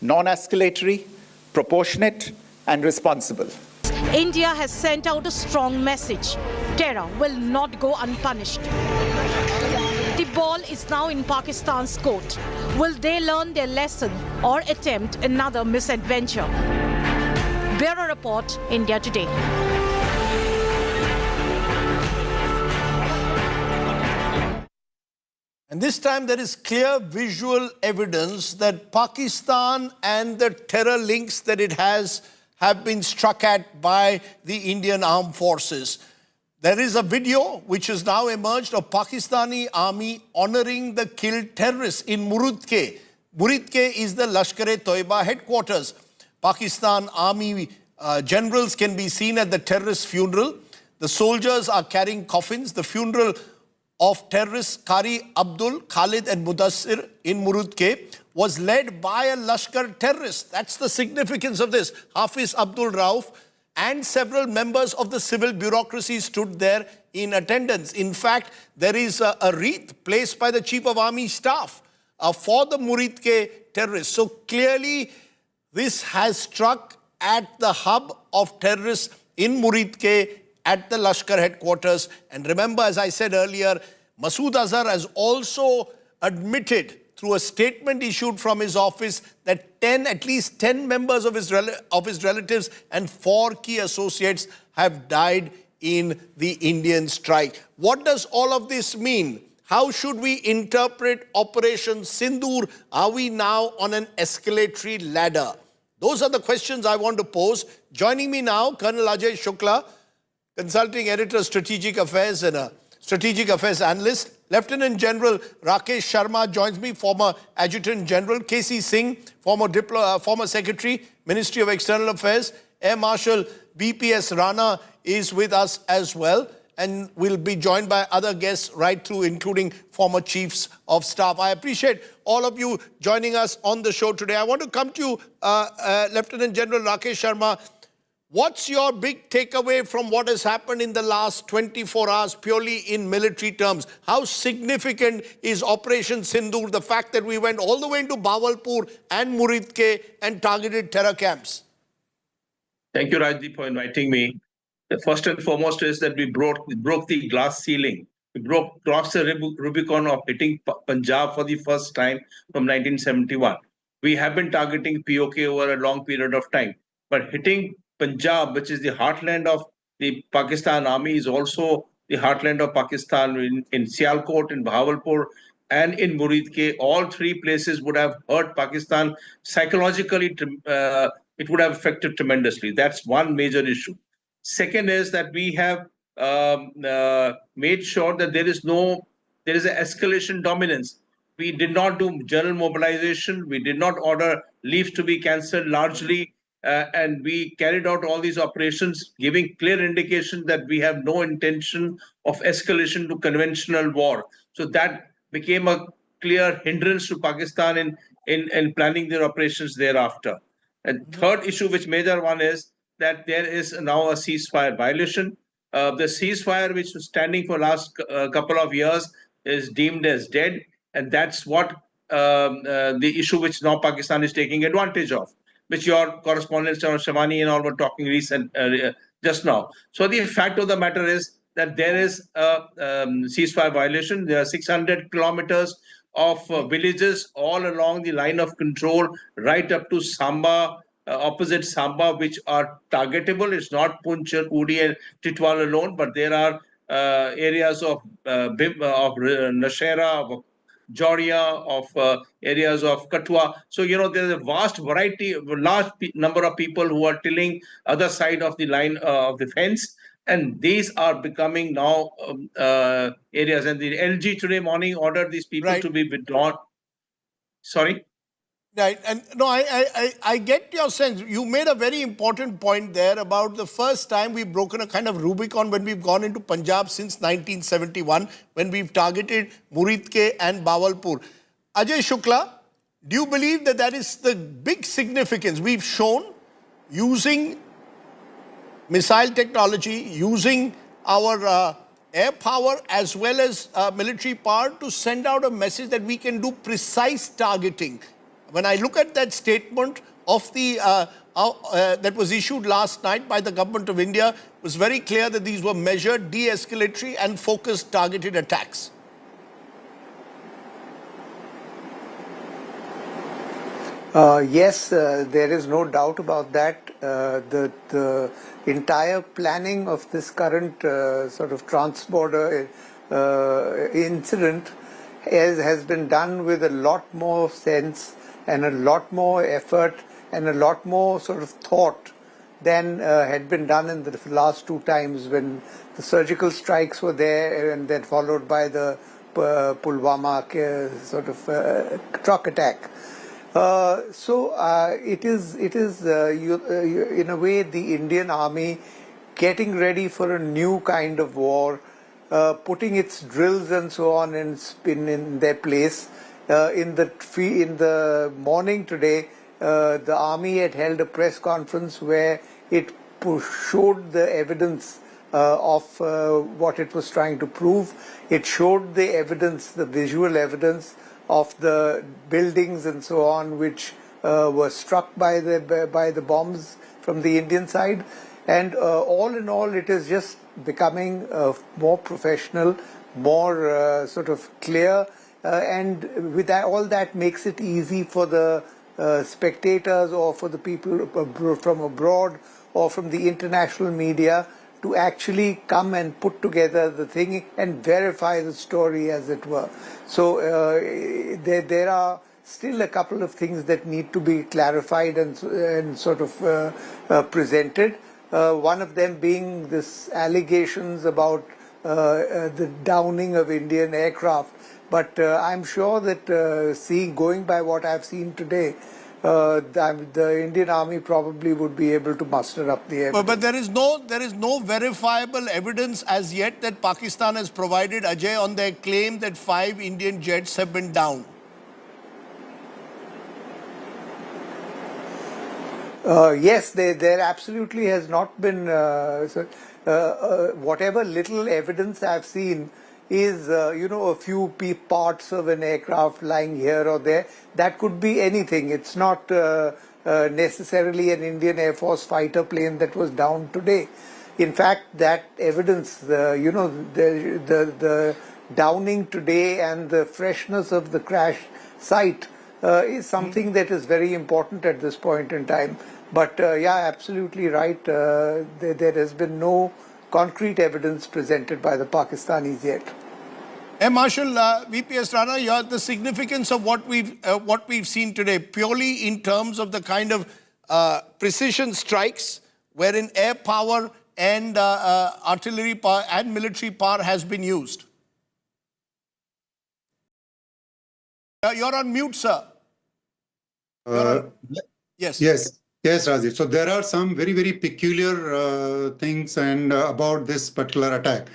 non-escalatory, proportionate, and responsible. India has sent out a strong message. Terror will not go unpunished. The ball is now in Pakistan's court. Will they learn their lesson or attempt another misadventure? Bureau Report, India Today. And this time there is clear visual evidence that Pakistan and the terror links that it has have been struck at by the Indian armed forces. There is a video which has now emerged of Pakistani army honoring the killed terrorists in Muridke. Muridke is the Lashkar-e-Taiba headquarters. Pakistan army generals can be seen at the terrorist funeral. The soldiers are carrying coffins. The funeral of terrorists Qari Abdul, Khalid and Mudassir in Muridke was led by a Lashkar terrorist. That's the significance of this. Hafiz Abdul Rauf and several members of the civil bureaucracy stood there in attendance. In fact, there is a wreath placed by the Chief of Army Staff for the Muridke terrorists. So clearly, this has struck at the hub of terrorists in Muridke at the Lashkar headquarters. And remember, as I said earlier, Masood Azhar has also admitted through a statement issued from his office that at least 10 members of his relatives and 4 key associates have died in the Indian strike. What does all of this mean? How should we interpret Operation Sindoor? Are we now on an escalatory ladder? Those are the questions I want to pose. Joining me now, Colonel Ajay Shukla, Consulting Editor, Strategic Affairs and a Strategic Affairs Analyst. Lieutenant General Rakesh Sharma joins me, former Adjutant General. KC Singh, former Secretary, Ministry of External Affairs. Air Marshal BPS Rana is with us as well. And we'll be joined by other guests right through, including former Chiefs of Staff. I appreciate all of you joining us on the show today. I want to come to you, Lieutenant General Rakesh Sharma. What's your big takeaway from what has happened in the last 24 hours, purely in military terms? How significant is Operation Sindoor, the fact that we went all the way into Bahawalpur and Muridke and targeted terror camps? Thank you, Rajdeep, for inviting me. The first and foremost is that we broke the glass ceiling. We crossed the Rubicon of hitting Punjab for the first time from 1971. We have been targeting POK over a long period of time, but hitting Punjab, which is the heartland of the Pakistan army, is also the heartland of Pakistan in Sialkot, in Bahawalpur, and in Muridke. All three places would have hurt Pakistan psychologically. It would have affected tremendously. That's one major issue. Second is that we have made sure that there is an escalation dominance. We did not do general mobilization. We did not order leave to be cancelled largely. And we carried out all these operations, giving clear indication that we have no intention of escalation to conventional war. So that became a clear hindrance to Pakistan in planning their operations thereafter. And third issue, which major one, is that there is now a ceasefire violation. The ceasefire, which was standing for last couple of years, is deemed as dead, and that's what the issue which now Pakistan is taking advantage of, which your correspondents, Shamani and all, were talking just now. So the fact of the matter is that there is a ceasefire violation. There are 600 kilometers of villages all along the line of control, right up to Samba, opposite Samba, which are targetable. It's not Poonch, Uri, and Titwal alone, but there are areas of Nashera, of Joria, of areas of Katwa. So, there's a vast variety, large number of people who are tilling other side of the line of the fence. And these are becoming now areas. And the LG today morning ordered these people to be withdrawn. Sorry? Right. And no, I get your sense. You made a very important point there about the first time we've broken a kind of Rubicon when we've gone into Punjab since 1971, when we've targeted Muridke and Bahawalpur. Ajay Shukla, do you believe that that is the big significance we've shown using missile technology, using our air power as well as military power to send out a message that we can do precise targeting? When I look at that statement of the that was issued last night by the government of India, it was very clear that these were measured, de-escalatory and focused targeted attacks. Yes, there is no doubt about that. The entire planning of this current sort of trans-border incident has been done with a lot more sense and a lot more effort and a lot more sort of thought than had been done in the last two times when the surgical strikes were there and then followed by the Pulwama sort of truck attack. It is in a way the Indian Army getting ready for a new kind of war, putting its drills and so on in their place. In the morning today, the army had held a press conference where it showed the evidence of what it was trying to prove. It showed the evidence, the visual evidence of the buildings and so on, which were struck by the bombs from the Indian side. And all in all, it is just becoming more professional, more sort of clear. And with that, all that makes it easy for the spectators or for the people from abroad or from the international media to actually come and put together the thing and verify the story, as it were. So there are still a couple of things that need to be clarified and sort of presented. One of them being this allegations about the downing of Indian aircraft. But I'm sure that going by what I've seen today, the Indian Army probably would be able to muster up the evidence. But there is no verifiable evidence as yet that Pakistan has provided, Ajay, on their claim that 5 Indian jets have been downed. Yes, there absolutely has not been. Whatever little evidence I've seen is, a few parts of an aircraft lying here or there. That could be anything. It's not necessarily an Indian Air Force fighter plane that was down today. In fact, that evidence, the downing today and the freshness of the crash site is something that is very important at this point in time. But yeah, absolutely right. There has been no concrete evidence presented by the Pakistanis yet. Air Marshal VPS Rana, the significance of what we've seen today, purely in terms of the kind of precision strikes, wherein air power and artillery power and military power has been used. You're on mute, sir. Yes. Yes, Rajiv. So there are some very, very peculiar things about this particular attack.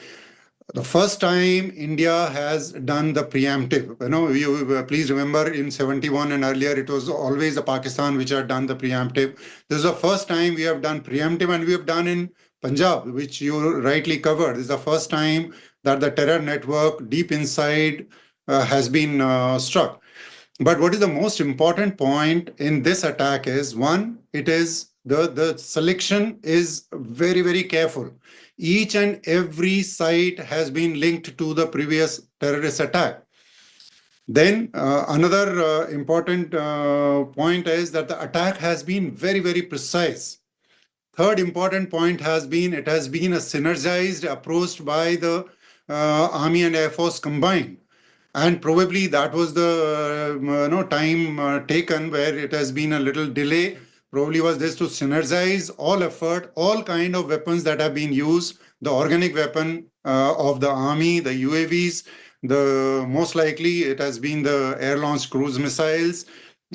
The first time India has done the preemptive. You please remember in 71 and earlier, it was always the Pakistan which had done the preemptive. This is the first time we have done preemptive, and we have done in Punjab, which you rightly covered. This is the first time that the terror network deep inside has been struck. But what is the most important point in this attack is, one, it is the selection is very, very careful. Each and every site has been linked to the previous terrorist attack. Then another important point is that the attack has been very, very precise. Third important point has been, it has been a synergized approach by the Army and Air Force combined. And probably that was the time taken where it has been a little delay. Probably was this to synergize all effort, all kind of weapons that have been used, the organic weapon of the army, the UAVs, the most likely it has been the air-launched cruise missiles,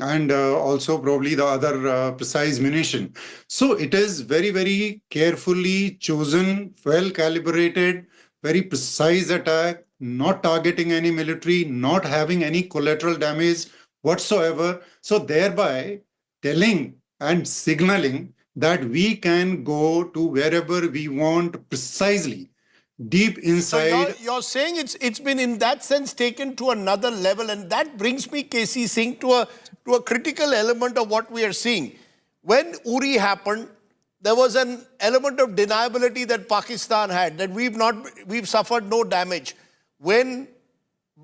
and also probably the other precise munition. So it is very, very carefully chosen, well-calibrated, very precise attack, not targeting any military, not having any collateral damage whatsoever. So thereby telling and signaling that we can go to wherever we want precisely, deep inside. So you're saying it's been in that sense taken to another level, and that brings me, KC Singh, to a critical element of what we are seeing. When Uri happened, there was an element of deniability that Pakistan had, that we've suffered no damage. When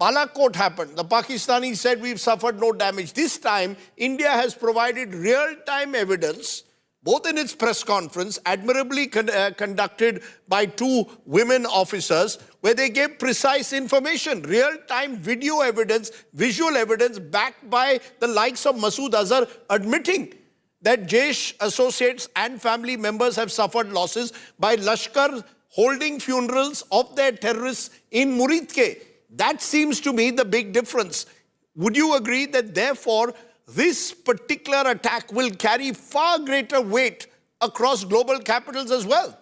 Balakot happened, the Pakistanis said we've suffered no damage. This time, India has provided real-time evidence, both in its press conference, admirably conducted by two women officers, where they gave precise information, real-time video evidence, visual evidence, backed by the likes of Masood Azhar admitting that Jaish associates and family members have suffered losses by Lashkar holding funerals of their terrorists in Muridke. That seems to me the big difference. Would you agree that therefore this particular attack will carry far greater weight across global capitals as well?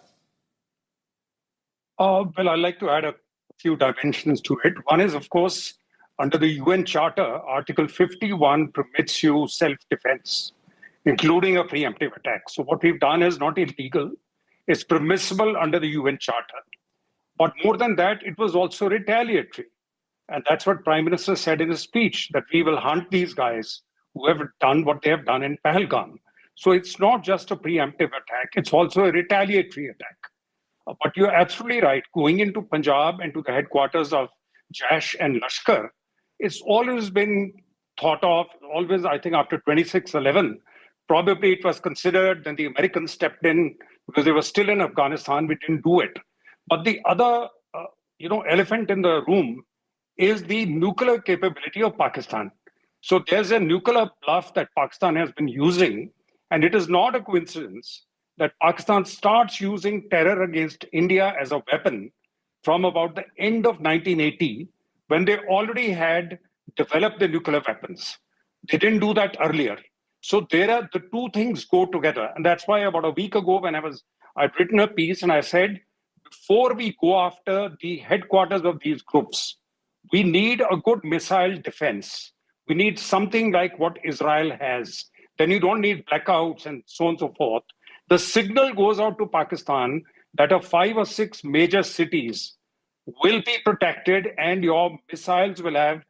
Well, I'd like to add a few dimensions to it. One is, of course, under the UN Charter, Article 51 permits you self-defense, including a preemptive attack. So what we've done is not illegal. It's permissible under the UN Charter. But more than that, it was also retaliatory. And that's what Prime Minister said in his speech, that we will hunt these guys who have done what they have done in Pahalgam. So it's not just a preemptive attack, it's also a retaliatory attack. But you're absolutely right. Going into Punjab and to the headquarters of Jaish and Lashkar, it's always been thought of, always, I think, after 26/11. Probably it was considered, then the Americans stepped in because they were still in Afghanistan. We didn't do it. But the other, elephant in the room is the nuclear capability of Pakistan. So there's a nuclear bluff that Pakistan has been using, and it is not a coincidence that Pakistan starts using terror against India as a weapon from about the end of 1980, when they already had developed the nuclear weapons. They didn't do that earlier. So the two things go together. And that's why about a week ago, when I'd written a piece and I said, before we go after the headquarters of these groups, we need a good missile defense. We need something like what Israel has. Then you don't need blackouts and so on and so forth. The signal goes out to Pakistan that 5 or 6 major cities will be protected and your missiles will have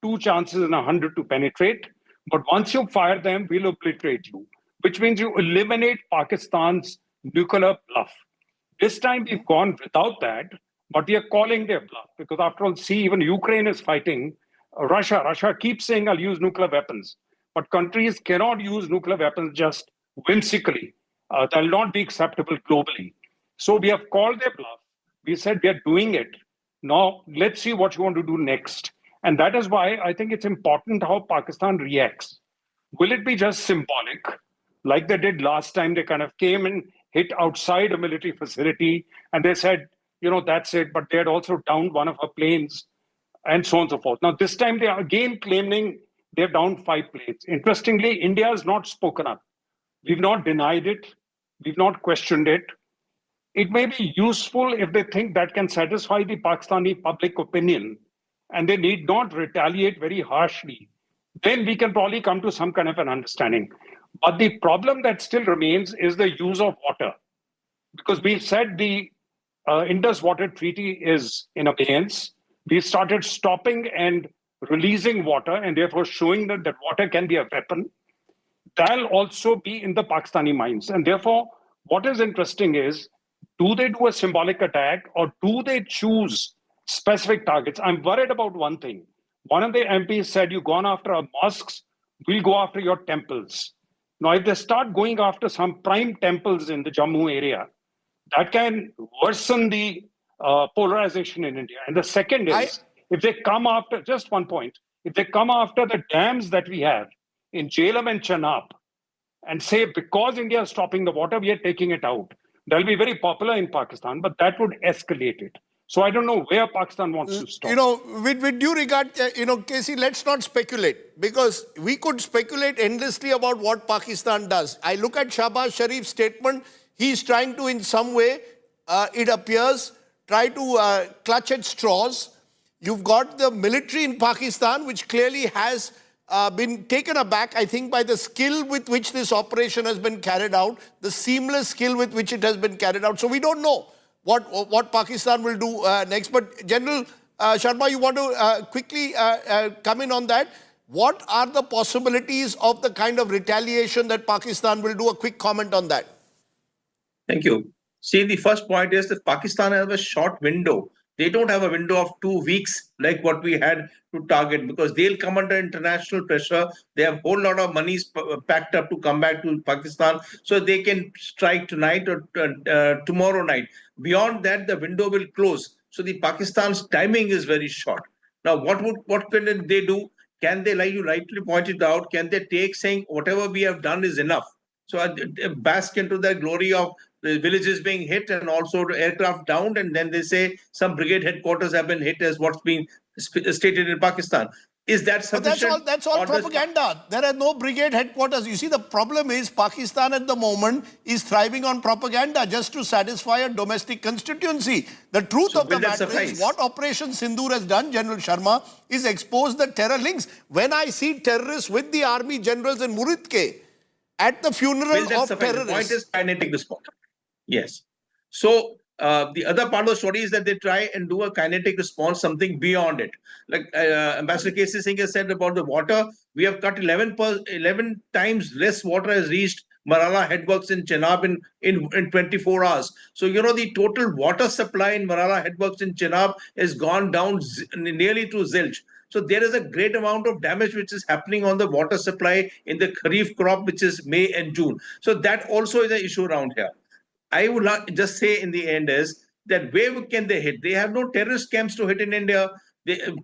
2 chances in 100 to penetrate. But once you fire them, we'll obliterate you, which means you eliminate Pakistan's nuclear bluff. This time we've gone without that, but we are calling their bluff because after all, see, even Ukraine is fighting Russia. Russia keeps saying, I'll use nuclear weapons. But countries cannot use nuclear weapons just whimsically. They'll not be acceptable globally. So we have called their bluff. We said we are doing it. Now, let's see what you want to do next. And that is why I think it's important how Pakistan reacts. Will it be just symbolic, like they did last time? They kind of came and hit outside a military facility, and they said, you know, that's it. But they had also downed one of our planes, and so on and so forth. Now, this time they are again claiming they've downed 5 planes. Interestingly, India has not spoken up. We've not denied it. We've not questioned it. It may be useful if they think that can satisfy the Pakistani public opinion, and they need not retaliate very harshly. Then we can probably come to some kind of an understanding. But the problem that still remains is the use of water. Because we've said the Indus Water Treaty is in abeyance. We've started stopping and releasing water and therefore showing that water can be a weapon. That'll also be in the Pakistani minds. And therefore, what is interesting is, do they do a symbolic attack or do they choose specific targets? I'm worried about one thing. One of the MPs said, you've gone after our mosques, we'll go after your temples. Now, if they start going after some prime temples in the Jammu area, that can worsen the polarization in India. And the second is, if they come after, just one point, if they come after the dams that we have in Jhelum and Chenab and say, because India is stopping the water, we are taking it out, they'll be very popular in Pakistan, but that would escalate it. So I don't know where Pakistan wants to stop. You know, with due regard, Casey, let's not speculate, because we could speculate endlessly about what Pakistan does. I look at Shahbaz Sharif's statement. He's trying to, in some way, it appears, try to clutch at straws. You've got the military in Pakistan, which clearly has been taken aback, I think, by the skill with which this operation has been carried out, the seamless skill with which it has been carried out. So we don't know what Pakistan will do next. But General Sharma, you want to quickly come in on that? What are the possibilities of the kind of retaliation that Pakistan will do? A quick comment on that. Thank you. See, the first point is that Pakistan has a short window. They don't have a window of 2 weeks like what we had to target, because they'll come under international pressure. They have a whole lot of money packed up to come back to Pakistan, so they can strike tonight or tomorrow night. Beyond that, the window will close. So the Pakistan's timing is very short. Now, what can they do? Can they, like you rightly pointed out, can they take saying whatever we have done is enough? So bask into the glory of the villages being hit and also aircraft downed, and then they say some brigade headquarters have been hit as what's being stated in Pakistan. Is that sufficient? But that's all propaganda. There are no brigade headquarters. You see, the problem is Pakistan at the moment is thriving on propaganda just to satisfy a domestic constituency. The truth of the matter is what Operation Sindoor has done, General Sharma, is expose the terror links. When I see terrorists with the army generals in Muridke at the funeral of terrorists. The point is kinetic response. Yes. So the other part of the story is that they try and do a kinetic response, something beyond it. Like Ambassador K.C. Singh has said about the water, we have cut 11 times less water has reached Marala headworks in Chenab in 24 hours. So, you know, the total water supply in Marala headworks in Chenab has gone down nearly to zilch. So there is a great amount of damage which is happening on the water supply in the Kharif crop, which is May and June. So that also is an issue around here. I would just say in the end is that where can they hit? They have no terrorist camps to hit in India.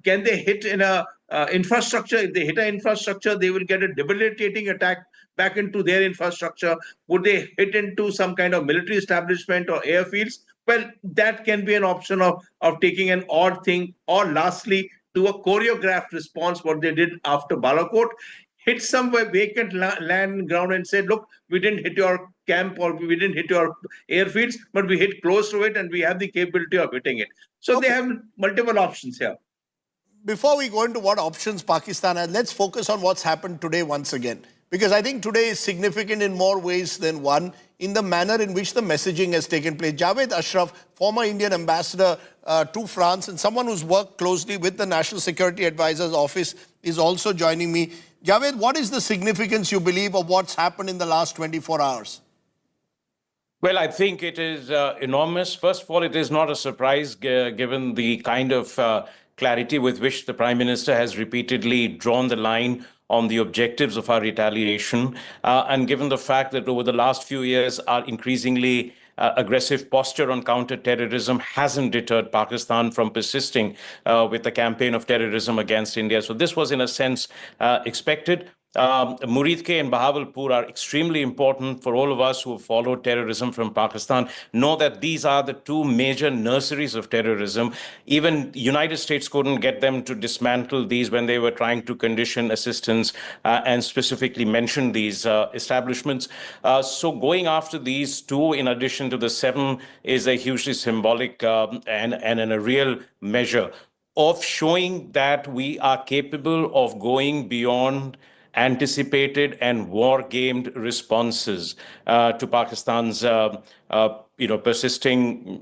Can they hit in a infrastructure? If they hit an infrastructure, they will get a debilitating attack back into their infrastructure. Would they hit into some kind of military establishment or airfields? Well, that can be an option of taking an odd thing. Or lastly, do a choreographed response, what they did after Balakot. Hit somewhere vacant land ground and said, look, we didn't hit your camp or we didn't hit your airfields, but we hit close to it and we have the capability of hitting it. So they have multiple options here. Before we go into what options Pakistan has, let's focus on what's happened today once again. Because I think today is significant in more ways than one, in the manner in which the messaging has taken place. Javed Ashraf, former Indian ambassador to France and someone who's worked closely with the National Security Advisor's office, is also joining me. Javed, what is the significance, you believe, of what's happened in the last 24 hours? Well, I think it is enormous. First of all, it is not a surprise given the kind of clarity with which the Prime Minister has repeatedly drawn the line on the objectives of our retaliation, and given the fact that over the last few years, our increasingly aggressive posture on counter-terrorism hasn't deterred Pakistan from persisting with the campaign of terrorism against India. So this was, in a sense, expected. Muridke and Bahawalpur are extremely important for all of us who have followed terrorism from Pakistan. Know that these are the two major nurseries of terrorism. Even United States couldn't get them to dismantle these when they were trying to condition assistance and specifically mention these establishments. So going after these two, in addition to the 7, is a hugely symbolic and a real measure of showing that we are capable of going beyond anticipated and war-gamed responses to Pakistan's persisting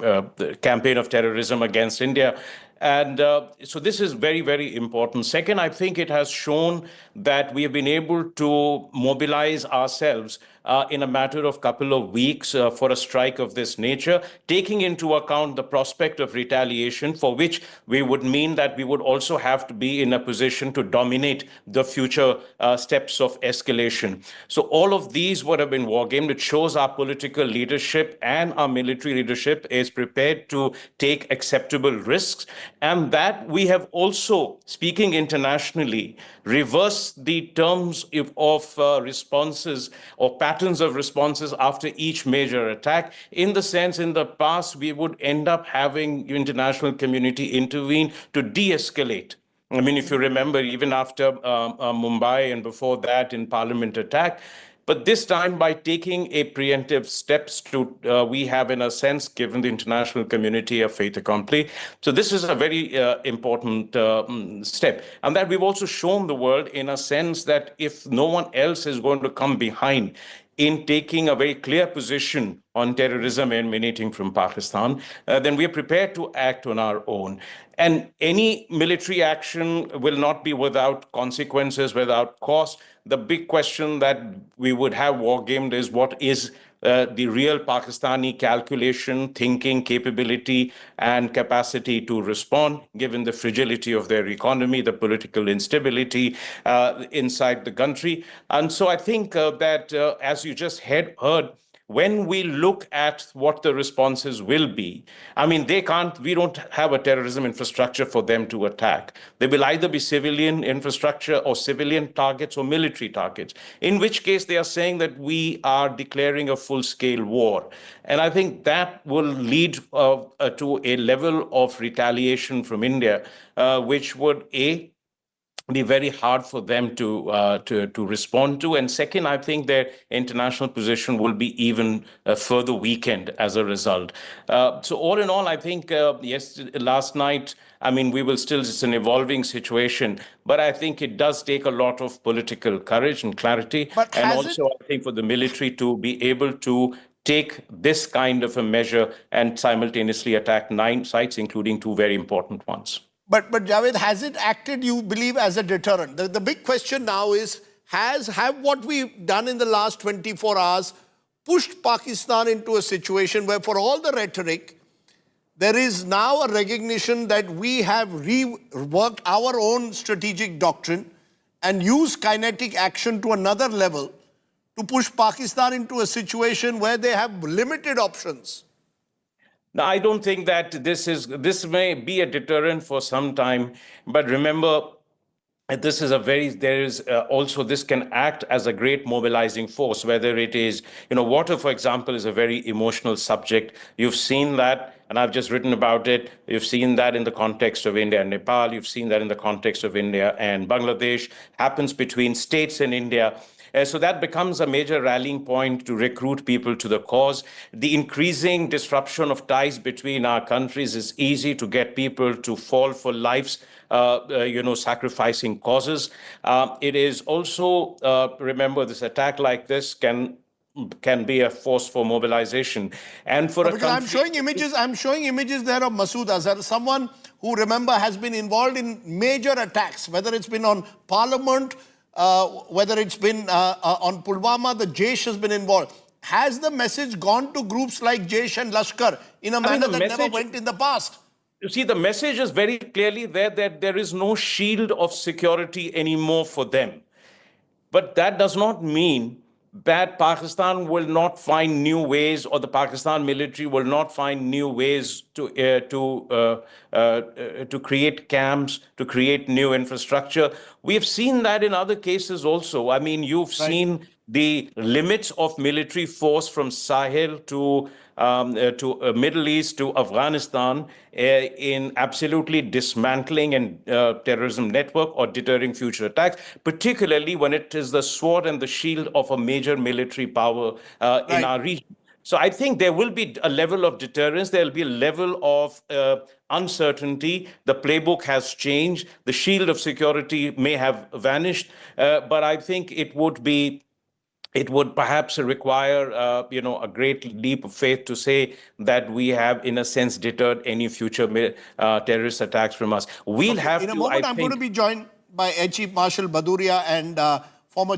campaign of terrorism against India. And so this is very, very important. Second, I think it has shown that we have been able to mobilize ourselves in a matter of couple of weeks for a strike of this nature, taking into account the prospect of retaliation, for which we would mean that we would also have to be in a position to dominate the future steps of escalation. So all of these would have been wargamed. It shows our political leadership and our military leadership is prepared to take acceptable risks, and that we have also, speaking internationally, reversed the terms of responses or patterns of responses after each major attack. In the sense, in the past, we would end up having international community intervene to de-escalate. I mean, if you remember, even after Mumbai and before that in Parliament attack, but this time, by taking a preemptive steps to, we have, in a sense, given the international community a fait accompli. So this is a very important step. And that we've also shown the world, in a sense, that if no one else is going to come behind in taking a very clear position on terrorism emanating from Pakistan, then we are prepared to act on our own. And any military action will not be without consequences, without cost. The big question that we would have wargamed is what is the real Pakistani calculation, thinking, capability, and capacity to respond, given the fragility of their economy, the political instability inside the country. And so I think that, as you just heard, when we look at what the responses will be, I mean, we don't have a terrorism infrastructure for them to attack. They will either be civilian infrastructure or civilian targets or military targets, in which case they are saying that we are declaring a full-scale war. And I think that will lead to a level of retaliation from India, which would, be very hard for them to respond to. And second, I think their international position will be even further weakened as a result. So all in all, I think last night, I mean, it's an evolving situation, but I think it does take a lot of political courage and clarity. And also, I think for the military to be able to take this kind of a measure and simultaneously attack 9 sites, including 2 very important ones. But Javed, has it acted, you believe, as a deterrent? The big question now is, have what we've done in the last 24 hours pushed Pakistan into a situation where, for all the rhetoric, there is now a recognition that we have reworked our own strategic doctrine and used kinetic action to another level to push Pakistan into a situation where they have limited options? Now, I don't think that this may be a deterrent for some time, but remember, this can act as a great mobilizing force, whether it is, water, for example, is a very emotional subject. You've seen that, and I've just written about it. You've seen that in the context of India and Nepal. You've seen that in the context of India and Bangladesh, happens between states in India. So that becomes a major rallying point to recruit people to the cause. The increasing disruption of ties between our countries is easy to get people to fall for life's, sacrificing causes. It is also, remember, this attack like this can be a force for mobilization. And for I'm showing images there of Masood Azhar, someone who, remember, has been involved in major attacks, whether it's been on Parliament, whether it's been on Pulwama, the Jaish has been involved. has the message gone to groups like Jaish and Lashkar in a manner that never went in the past? You see, the message is very clearly there that there is no shield of security anymore for them. But that does not mean that Pakistan will not find new ways, or the Pakistan military will not find new ways to create camps, to create new infrastructure. We have seen that in other cases also. I mean, you've seen the limits of military force from Sahel to Middle East to Afghanistan in absolutely dismantling and terrorism network or deterring future attacks, particularly when it is the sword and the shield of a major military power in our region. So I think there will be a level of deterrence, there will be a level of uncertainty. The playbook has changed. The shield of security may have vanished, but I think it would perhaps require, a great leap of faith to say that we have, in a sense, deterred any future terrorist attacks from us. We'll have in a moment, I'm going to be joined by Air Chief Marshal Bhadoria and former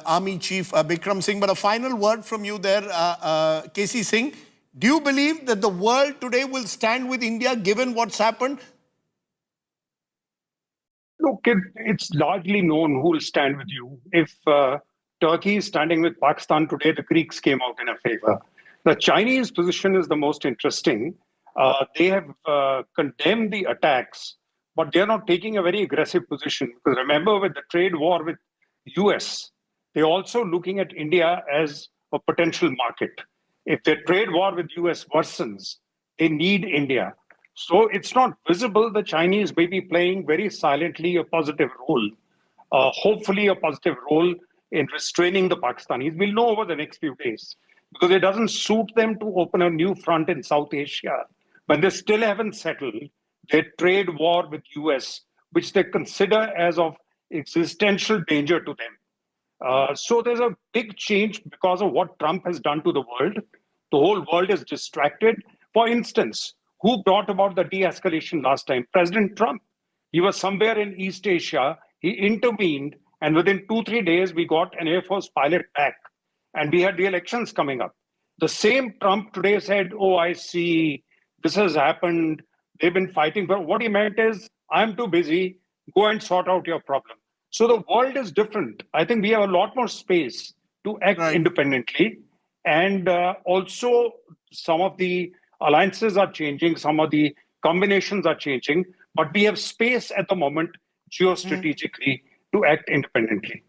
Army Chief Bikram Singh. But a final word from you there, KC Singh. Do you believe that the world today will stand with India given what's happened? Look, it's largely known who will stand with you. If Turkey is standing with Pakistan today, the Greeks came out in a favor. The Chinese position is the most interesting. They have condemned the attacks, but they're not taking a very aggressive position. Because remember, with the trade war with US, they're also looking at India as a potential market. If their trade war with US worsens, they need India. So it's not visible. The Chinese may be playing very silently a positive role, hopefully a positive role in restraining the Pakistanis. We'll know over the next few days, because it doesn't suit them to open a new front in South Asia, but they still haven't settled their trade war with US, which they consider as of existential danger to them. So there's a big change because of what Trump has done to the world. The whole world is distracted. For instance, who brought about the de-escalation last time? President Trump. He was somewhere in East Asia. He intervened, and within 2-3 days, we got an Air Force pilot back, and we had the elections coming up. The same Trump today said, oh, I see, this has happened. They've been fighting. But what he meant is, I'm too busy. Go and sort out your problem. So the world is different. I think we have a lot more space to act independently. And also, some of the alliances are changing. Some of the combinations are changing. But we have space at the moment, geostrategically, to act independently.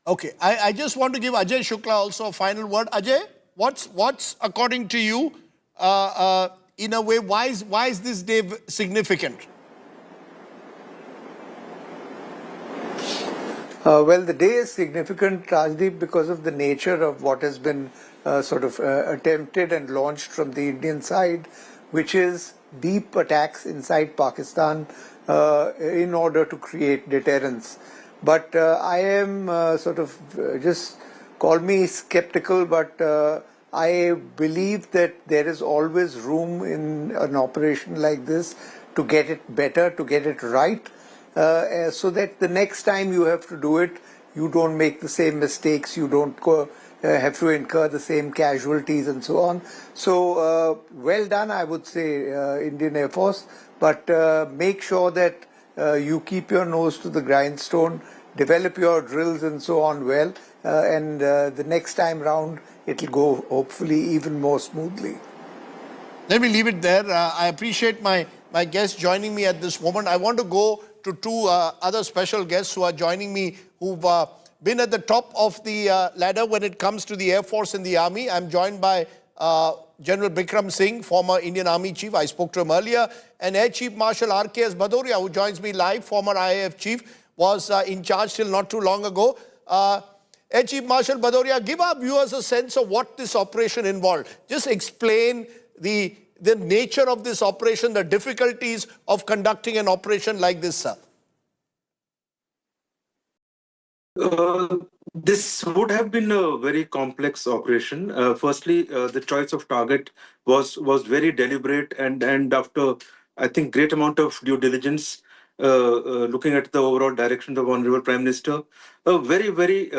Okay, I just want to give Ajay Shukla also a final word. Ajay, what's according to you, in a way, why is this day significant? Well, the day is significant, Rajdeep, because of the nature of what has been attempted and launched from the Indian side, which is deep attacks inside Pakistan in order to create deterrence. But I am just call me skeptical, but I believe that there is always room in an operation like this to get it better, to get it right, so that the next time you have to do it, you don't make the same mistakes, you don't have to incur the same casualties and so on. So well done, I would say, Indian Air Force, but make sure that you keep your nose to the grindstone, develop your drills and so on well, and the next time round it'll go hopefully even more smoothly. Let me leave it there. I appreciate my guests joining me at this moment. I want to go to two other special guests who are joining me, who've been at the top of the ladder when it comes to the Air Force and the Army. I'm joined by General Bikram Singh, former Indian Army Chief. I spoke to him earlier. And Air Chief Marshal R.K.S. Bhadoria, who joins me live, former IAF Chief, was in charge till not too long ago. Air Chief Marshal Bhadoria, give our viewers a sense of what this operation involved. Just explain the nature of this operation, the difficulties of conducting an operation like this, sir. This would have been a very complex operation. Firstly, the choice of target was very deliberate, and after, I think, great amount of due diligence, looking at the overall direction of the Honorable Prime Minister, a very, very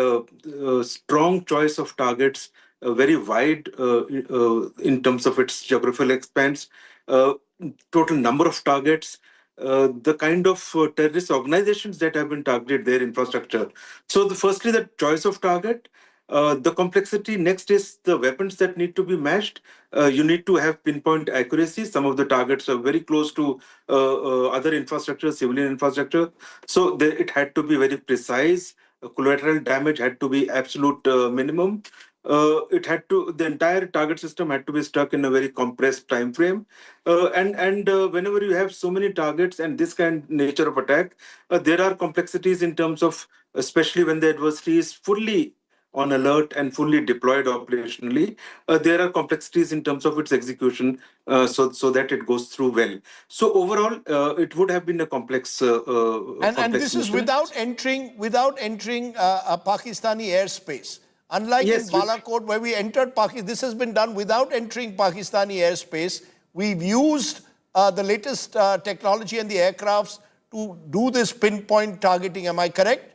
strong choice of targets very wide in terms of its geographical expanse, total number of targets, the kind of terrorist organizations that have been targeted, their infrastructure. So firstly, the choice of target. The complexity next is the weapons that need to be matched. You need to have pinpoint accuracy. Some of the targets are very close to other infrastructure, civilian infrastructure. So it had to be very precise. Collateral damage had to be absolute minimum. The entire target system had to be stuck in a very compressed time frame. And whenever you have so many targets and this kind of nature of attack, there are complexities in terms of, especially when the adversary is fully on alert and fully deployed operationally, there are complexities in terms of its execution, so that it goes through well. So overall, it would have been a complex. And this is without entering a Pakistani airspace. Unlike in Balakot, where we entered Pakistan, this has been done without entering Pakistani airspace. We've used the latest technology and the aircrafts to do this pinpoint targeting. Am I correct?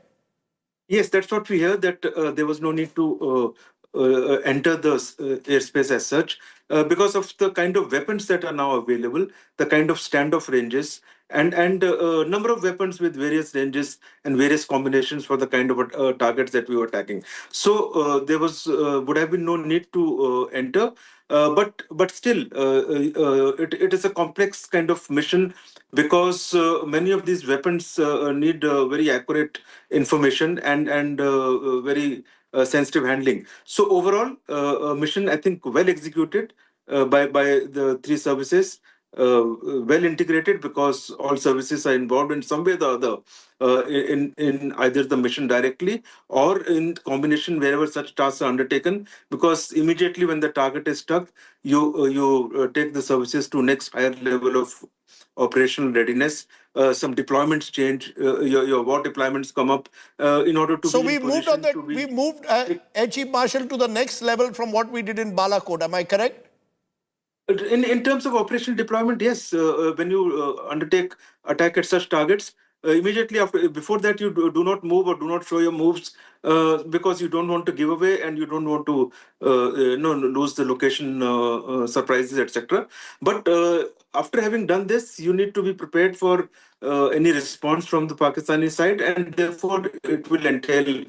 Yes, that's what we hear, that there was no need to enter the airspace as such because of the kind of weapons that are now available, the kind of standoff ranges, and number of weapons with various ranges and various combinations for the kind of targets that we were attacking. So there would have been no need to enter. But still, it is a complex kind of mission because many of these weapons need very accurate information and very sensitive handling. So overall, mission, I think, well executed by the three services. Well integrated because all services are involved in some way or the other in either the mission directly or in combination wherever such tasks are undertaken, because immediately when the target is stuck, you take the services to next higher level of operational readiness. Some deployments change, your war deployments come up in order to so be we've moved on that. We moved Air Chief Marshal to the next level from what we did in Balakot. Am I correct? In terms of operational deployment, yes. When you undertake attack at such targets, immediately before that, you do not move or do not show your moves because you don't want to give away and you don't want to lose the location, surprises, etc. But after having done this, you need to be prepared for any response from the Pakistani side, and therefore it will entail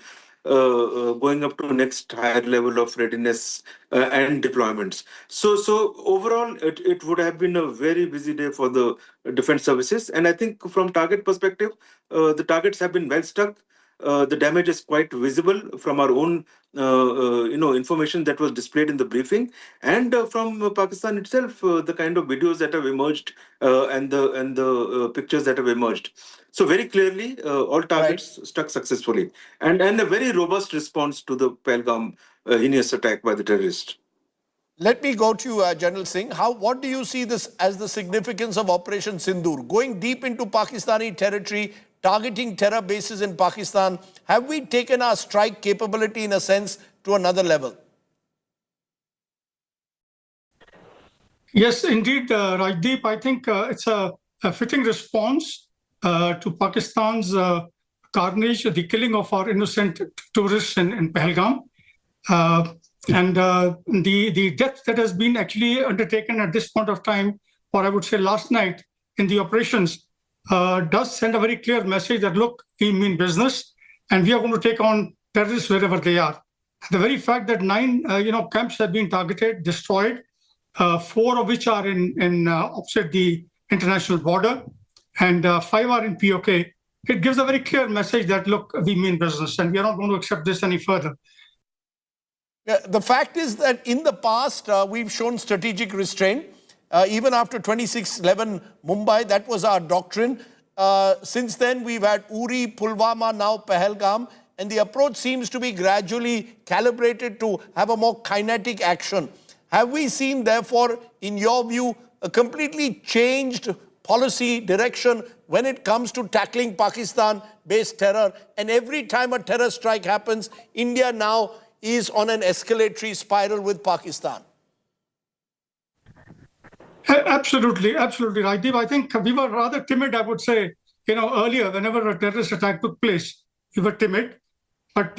going up to next higher level of readiness and deployments. So overall, it would have been a very busy day for the defense services. And I think from target perspective, the targets have been well stuck. The damage is quite visible from our own, information that was displayed in the briefing, and from Pakistan itself, the kind of videos that have emerged and the pictures that have emerged. So very clearly, all targets stuck successfully, and a very robust response to the Pahalgam heinous attack by the terrorists. Let me go to General Singh. What do you see this as the significance of Operation Sindoor? Going deep into Pakistani territory, targeting terror bases in Pakistan, have we taken our strike capability in a sense to another level? Yes, indeed, Rajdeep. I think it's a fitting response to Pakistan's carnage, the killing of our innocent tourists in Pahalgam. And the death that has been actually undertaken at this point of time, or I would say last night in the operations, does send a very clear message that, look, we mean business and we are going to take on terrorists wherever they are. The very fact that 9 camps have been targeted, destroyed, 4 of which are in opposite the international border, and 5 are in POK, it gives a very clear message that, look, we mean business and we are not going to accept this any further. Yeah, the fact is that in the past, we've shown strategic restraint. Even after 26/11 Mumbai, that was our doctrine. Since then, we've had Uri, Pulwama, now Pahalgam, and the approach seems to be gradually calibrated to have a more kinetic action. Have we seen, therefore, in your view, a completely changed policy direction when it comes to tackling Pakistan-based terror? And every time a terror strike happens, India now is on an escalatory spiral with Pakistan. Absolutely, absolutely, Rajdeep. I think we were rather timid, I would say, earlier, whenever a terrorist attack took place, we were timid. But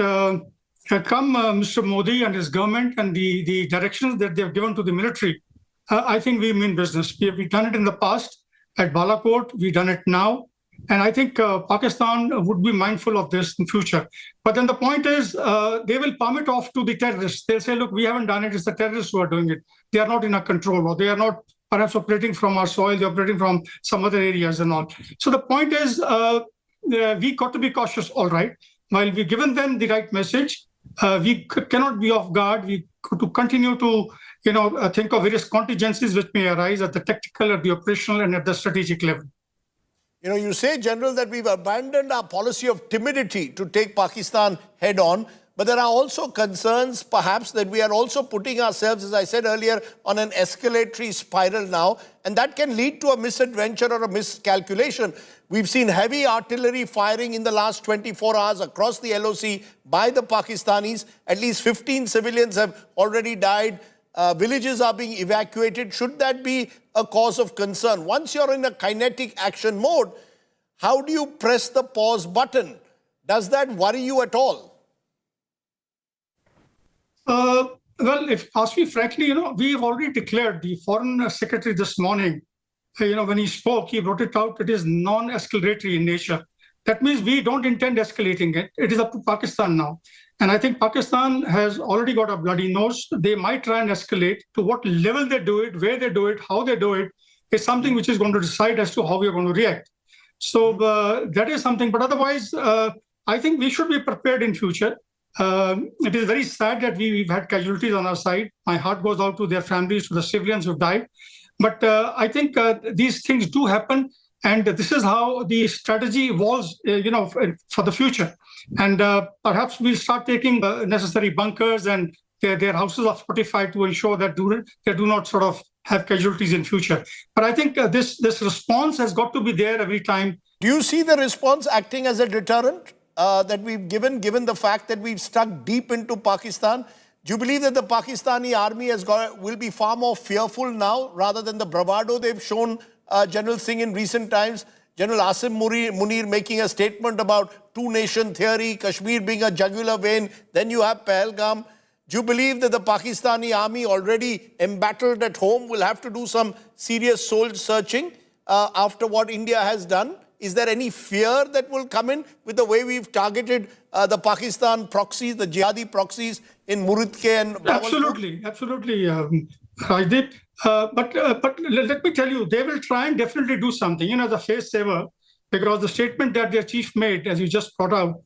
Mr. Modi and his government and the directions that they've given to the military, I think we mean business. We've done it in the past at Balakot, we've done it now. And I think Pakistan would be mindful of this in future. But then the point is, they will palm it off to the terrorists. They'll say, look, we haven't done it. It's the terrorists who are doing it. They are not in our control, or they are not perhaps operating from our soil. They're operating from some other areas and all. So the point is, we got to be cautious, all right. While we've given them the right message, we cannot be off guard. We to continue to, think of various contingencies which may arise at the tactical, at the operational, and at the strategic level. You say, General, that we've abandoned our policy of timidity to take Pakistan head on, but there are also concerns, perhaps, that we are also putting ourselves, as I said earlier, on an escalatory spiral now, and that can lead to a misadventure or a miscalculation. We've seen heavy artillery firing in the last 24 hours across the LOC by the Pakistanis. At least 15 civilians have already died. Villages are being evacuated. Should that be a cause of concern? Once you're in a kinetic action mode, how do you press the pause button? Does that worry you at all? Well, if ask me frankly, we have already declared, the Foreign Secretary this morning, when he spoke, he brought it out, it is non-escalatory in nature. That means we don't intend escalating it. It is up to Pakistan now. And I think Pakistan has already got a bloody nose. They might try and escalate. To what level they do it, where they do it, how they do it, is something which is going to decide as to how we are going to react. So that is something. But otherwise, I think we should be prepared in future. It is very sad that we've had casualties on our side. My heart goes out to their families, to the civilians who've died. But I think these things do happen. And this is how the strategy evolves, for the future. And perhaps we'll start taking necessary bunkers, and their houses are fortified to ensure that they do not sort of have casualties in future. But I think this response has got to be there every time. Do you see the response acting as a deterrent that we've given the fact that we've stuck deep into Pakistan? Do you believe that the Pakistani army will be far more fearful now rather than the bravado they've shown, General Singh, in recent times? General Asim Munir making a statement about two-nation theory, Kashmir being a jugular vein, then you have Pahalgam. Do you believe that the Pakistani army, already embattled at home, will have to do some serious soul searching after what India has done? Is there any fear that will come in with the way we've targeted the Pakistan proxies, the jihadi proxies in Muridke and Bahawalpur? Absolutely, Rajdeep. But let me tell you, they will try and definitely do something, as a face saver, because the statement that their chief made, as you just brought out,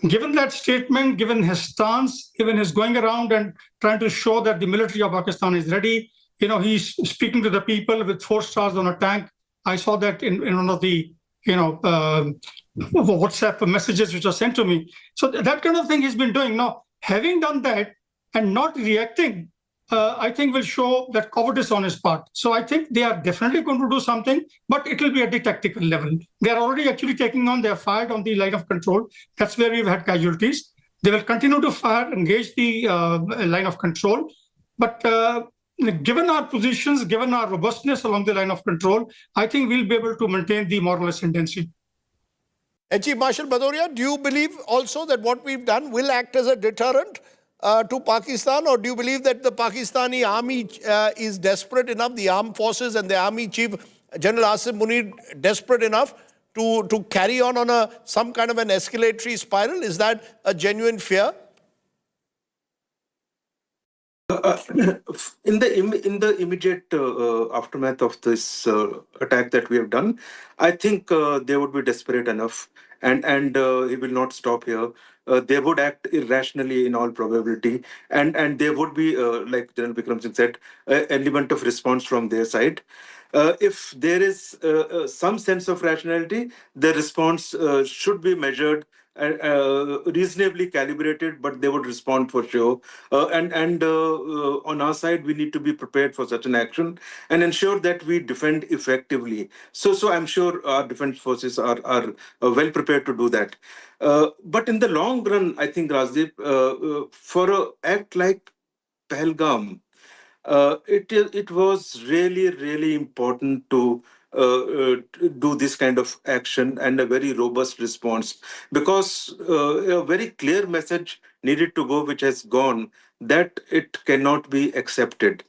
given that statement, given his stance, given his going around and trying to show that the military of Pakistan is ready, he's speaking to the people with 4 stars on a tank. I saw that in one of the, WhatsApp messages which are sent to me. So that kind of thing he's been doing. Now, having done that and not reacting, I think will show that cowardice on his part. So I think they are definitely going to do something, but it will be at the tactical level. They are already actually they are fired on the line of control. That's where we've had casualties. They will continue to fire, engage the line of control. But given our positions, given our robustness along the line of control, I think we'll be able to maintain the moral ascendancy. Chief Marshal Bhadoria, do you believe also that what we've done will act as a deterrent to Pakistan, or do you believe that the Pakistani army is desperate enough, the armed forces and the army chief, General Asim Munir, desperate enough to carry on some kind of an escalatory spiral? Is that a genuine fear? In the immediate aftermath of this attack that we have done, I think they would be desperate enough, and he will not stop here. They would act irrationally in all probability, and there would be, like General Bikram Singh said, an element of response from their side. If there is some sense of rationality, the response should be measured, reasonably calibrated, but they would respond for sure. And on our side, we need to be prepared for such an action and ensure that we defend effectively. So I'm sure our defense forces are well prepared to do that. But in the long run, I think, Rajdeep, for an act like Pahalgam, it was really, really important to do this kind of action and a very robust response, because a very clear message needed to go, which has gone, that it cannot be accepted.